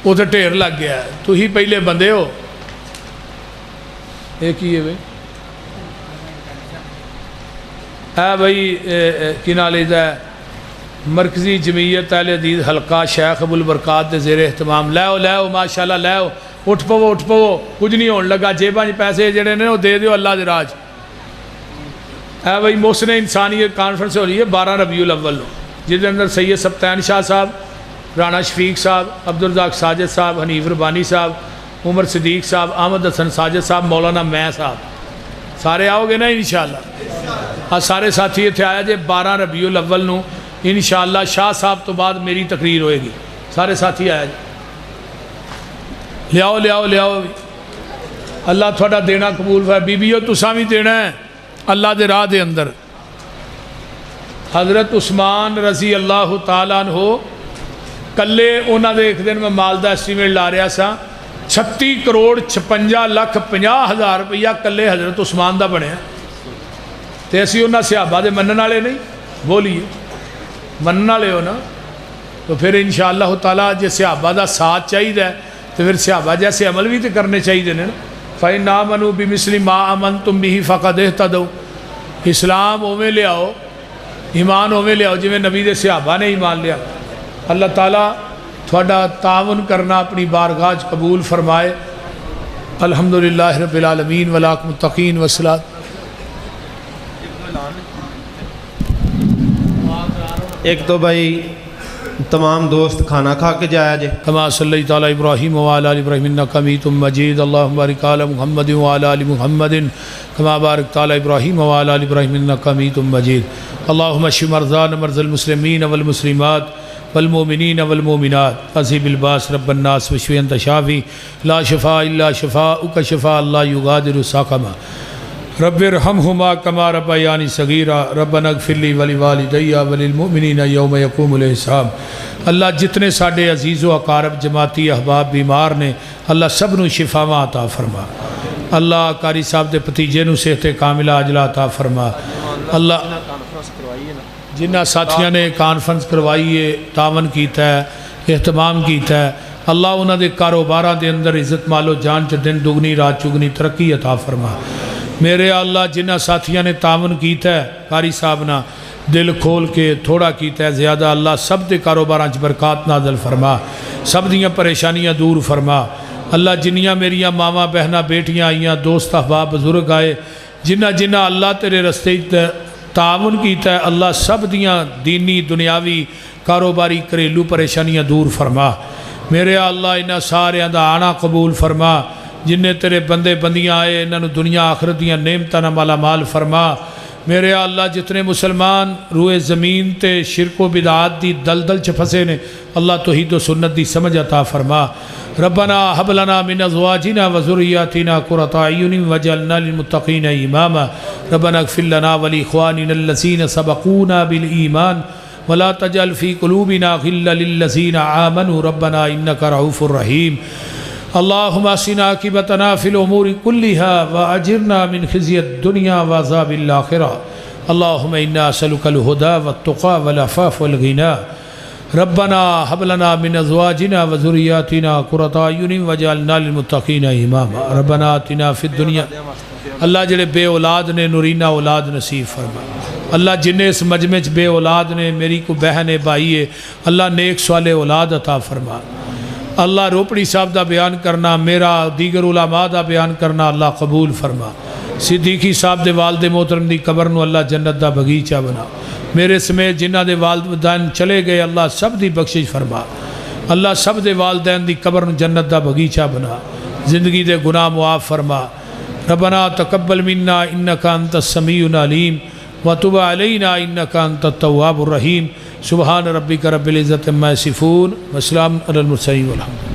اتنے ڈھیر لگ گیا ہے. تو ہی پہلے بندے ہو. یہ کی ہے بھائی؟ ہے بھائی کی نام لیتا ہے مرکزی جمعیت اہل حدیث حلقہ شیخ ابو البرکات دے زیر اہتمام. لے آؤ ماشاءاللہ لے آؤ. اٹھ پو کچھ نہیں ہون لگا. جیباں پیسے جڑے نے وہ دے دیو اللہ دے راج. ہے بھائی محسن انسانیت کانفرنس ہو رہی ہے 12 ربیع الاول جس کے اندر سید سبطین شاہ صاحب، رانا شفیق صاحب، عبدالرزاق ساجد صاحب، حنیف ربانی صاحب، عمر صدیق صاحب، احمد حسن ساجد صاحب، مولانا میں صاحب. سارے آؤ گے نا انشاءاللہ؟ سارے ساتھی اتنے آیا جے 12 ربیع الاول نو انشاءاللہ شاہ صاحب تو بعد میری تقریر ہوئے گی. سارے ساتھی آیا جے. لیاؤ. اللہ تھوڑا دینا قبول ہے. بیبیو تساں بھی دینا ہے اللہ دے راہ دے اندر. حضرت عثمان رضی اللہ تعالیٰ عنہ کلے انہوں نے ایک دن میں مال دا اسٹیمیٹ لا رہا سا 36 کروڑ 56 لاکھ 50 ہزار روپیہ کلے حضرت عثمان دا بنے. تو اسی انہوں صحابہ دے منن والے نہیں. بولیے منن والے ہو نا؟ تو پھر انشاءاللہ تعالیٰ جے صحابہ دا ساتھ چاہیے تو پھر صحابہ جیسے عمل بھی تو کرنے چاہیے نا. فَإِنْ آمَنُوا بِمِثْلِ مَا آمَنْتُمْ بِهِ فَقَدْ اهْتَدَوْا. اسلام اویں لے آؤ، ایمان اویں لے آؤ جی میں نبی دے صحابہ نے ایمان لیا. اللہ تعالیٰ تھوڑا تعاون کرنا اپنی بارگاہ قبول فرمائے. الحمدللہ رب العالمین والعاقبۃ للمتقین والصلاۃ. ایک تو بھائی تمام دوست کھانا کھا کے جایا جے. کما صلی تعالی ابراہیم وعلی آل ابراہیم انک حمید مجید. اللہم بارک علی محمد وعلی آل محمد کما بارکت علی ابراہیم وعلی آل ابراہیم انک حمید مجید. اللہم اشف مرضانا مرضى المسلمین والمسلمات والمؤمنین والمؤمنات. اذهب الباس رب الناس واشف انت شافی لا شفاء الا شفاؤک شفاء لا یغادر سقما. رب ارحمہما کما ربیانی صغیرا. ربنا اغفر لی ولوالدی وللمؤمنین یوم یقوم الحساب. اللہ جتنے ساڈے عزیز و اقارب جماعتی احباب بیمار نے اللہ سب نو شفاواں عطا فرما. اللہ قاری صاحب دے بھتیجے نو صحت کاملہ عاجلہ عطا فرما. اللہ جنہ ساتھیاں نے کانفرنس کروائی ہے، تعاون کیتا ہے، اہتمام کیتا ہے، اللہ انہاں دے کاروباراں دے اندر عزت مال و جان چ دن دگنی رات چگنی ترقی عطا فرما. میرے اللہ جنہ ساتھیاں نے تعاون کیتا ہے قاری صاحب نہ دل کھول کے تھوڑا کیتا ہے زیادہ، اللہ سب دے کاروباراں چ برکات نازل فرما، سب دیاں پریشانیاں دور فرما. اللہ جنیاں میریاں ماواں بہناں بیٹیاں آئیاں دوست احباب بزرگ آئے جنہ جنہ اللہ تیرے رستے تعاون کیتا ہے اللہ سب دیاں دینی دنیاوی کاروباری گھریلو پریشانیاں دور فرما. میرے اللہ انہاں سارے دا آنا قبول فرما. جنہیں تیرے بندے بندیاں آئے انہوں دنیا آخرت دیاں نعمتاں مالا مال فرما. میرے اللہ جتنے مسلمان روئے زمین تے شرک و بدعات دی دلدل چ پھسے نے اللہ توحید و سنت دی سمجھ عطا فرما. ربنا حب لنا من ازواجنا وذریاتنا قرۃ اعین واجعلنا للمتقین اماما. ربنا اغفر لنا ولاخواننا الذین سبقونا بالایمان ولا تجعل فی قلوبنا غلا للذین آمنوا ربنا انک رؤوف رحیم. اللہم احسن عاقبتنا فی الامور کلها واجرنا من خزی الدنیا وعذاب الاخرہ. اللہم انا نسألک الہدی والتقی والعفاف والغنی. ربنا حب لنا من ازواجنا وذریاتنا قرۃ اعین واجعلنا للمتقین اماما. ربنا آتنا فی الدنیا. اللہ جڑے بے اولاد نے نورینہ اولاد نصیب فرما. اللہ جنہیں اس مجمع بے اولاد نے میری کو بہن بھائی ہے اللہ نیک صالح اولاد عطا فرما. اللہ روپڑی صاحب دا بیان کرنا میرا دیگر علماء دا بیان کرنا اللہ قبول فرما. صدیقی صاحب دے والد محترم دی قبر نو اللہ جنت دا بغیچہ بنا. میرے سمیت جنہ دے والدین چلے گئے اللہ سب دی بخشش فرما. اللہ سب دے والدین دی قبر نو جنت دا بغیچہ بنا. زندگی دے گناہ معاف فرما. ربنا تقبل منا انک انت السمیع العلیم وتب علینا انک انت التواب الرحیم سبحان ربک رب العزت عما یصفون وسلام علی المرسلین والحمد للہ.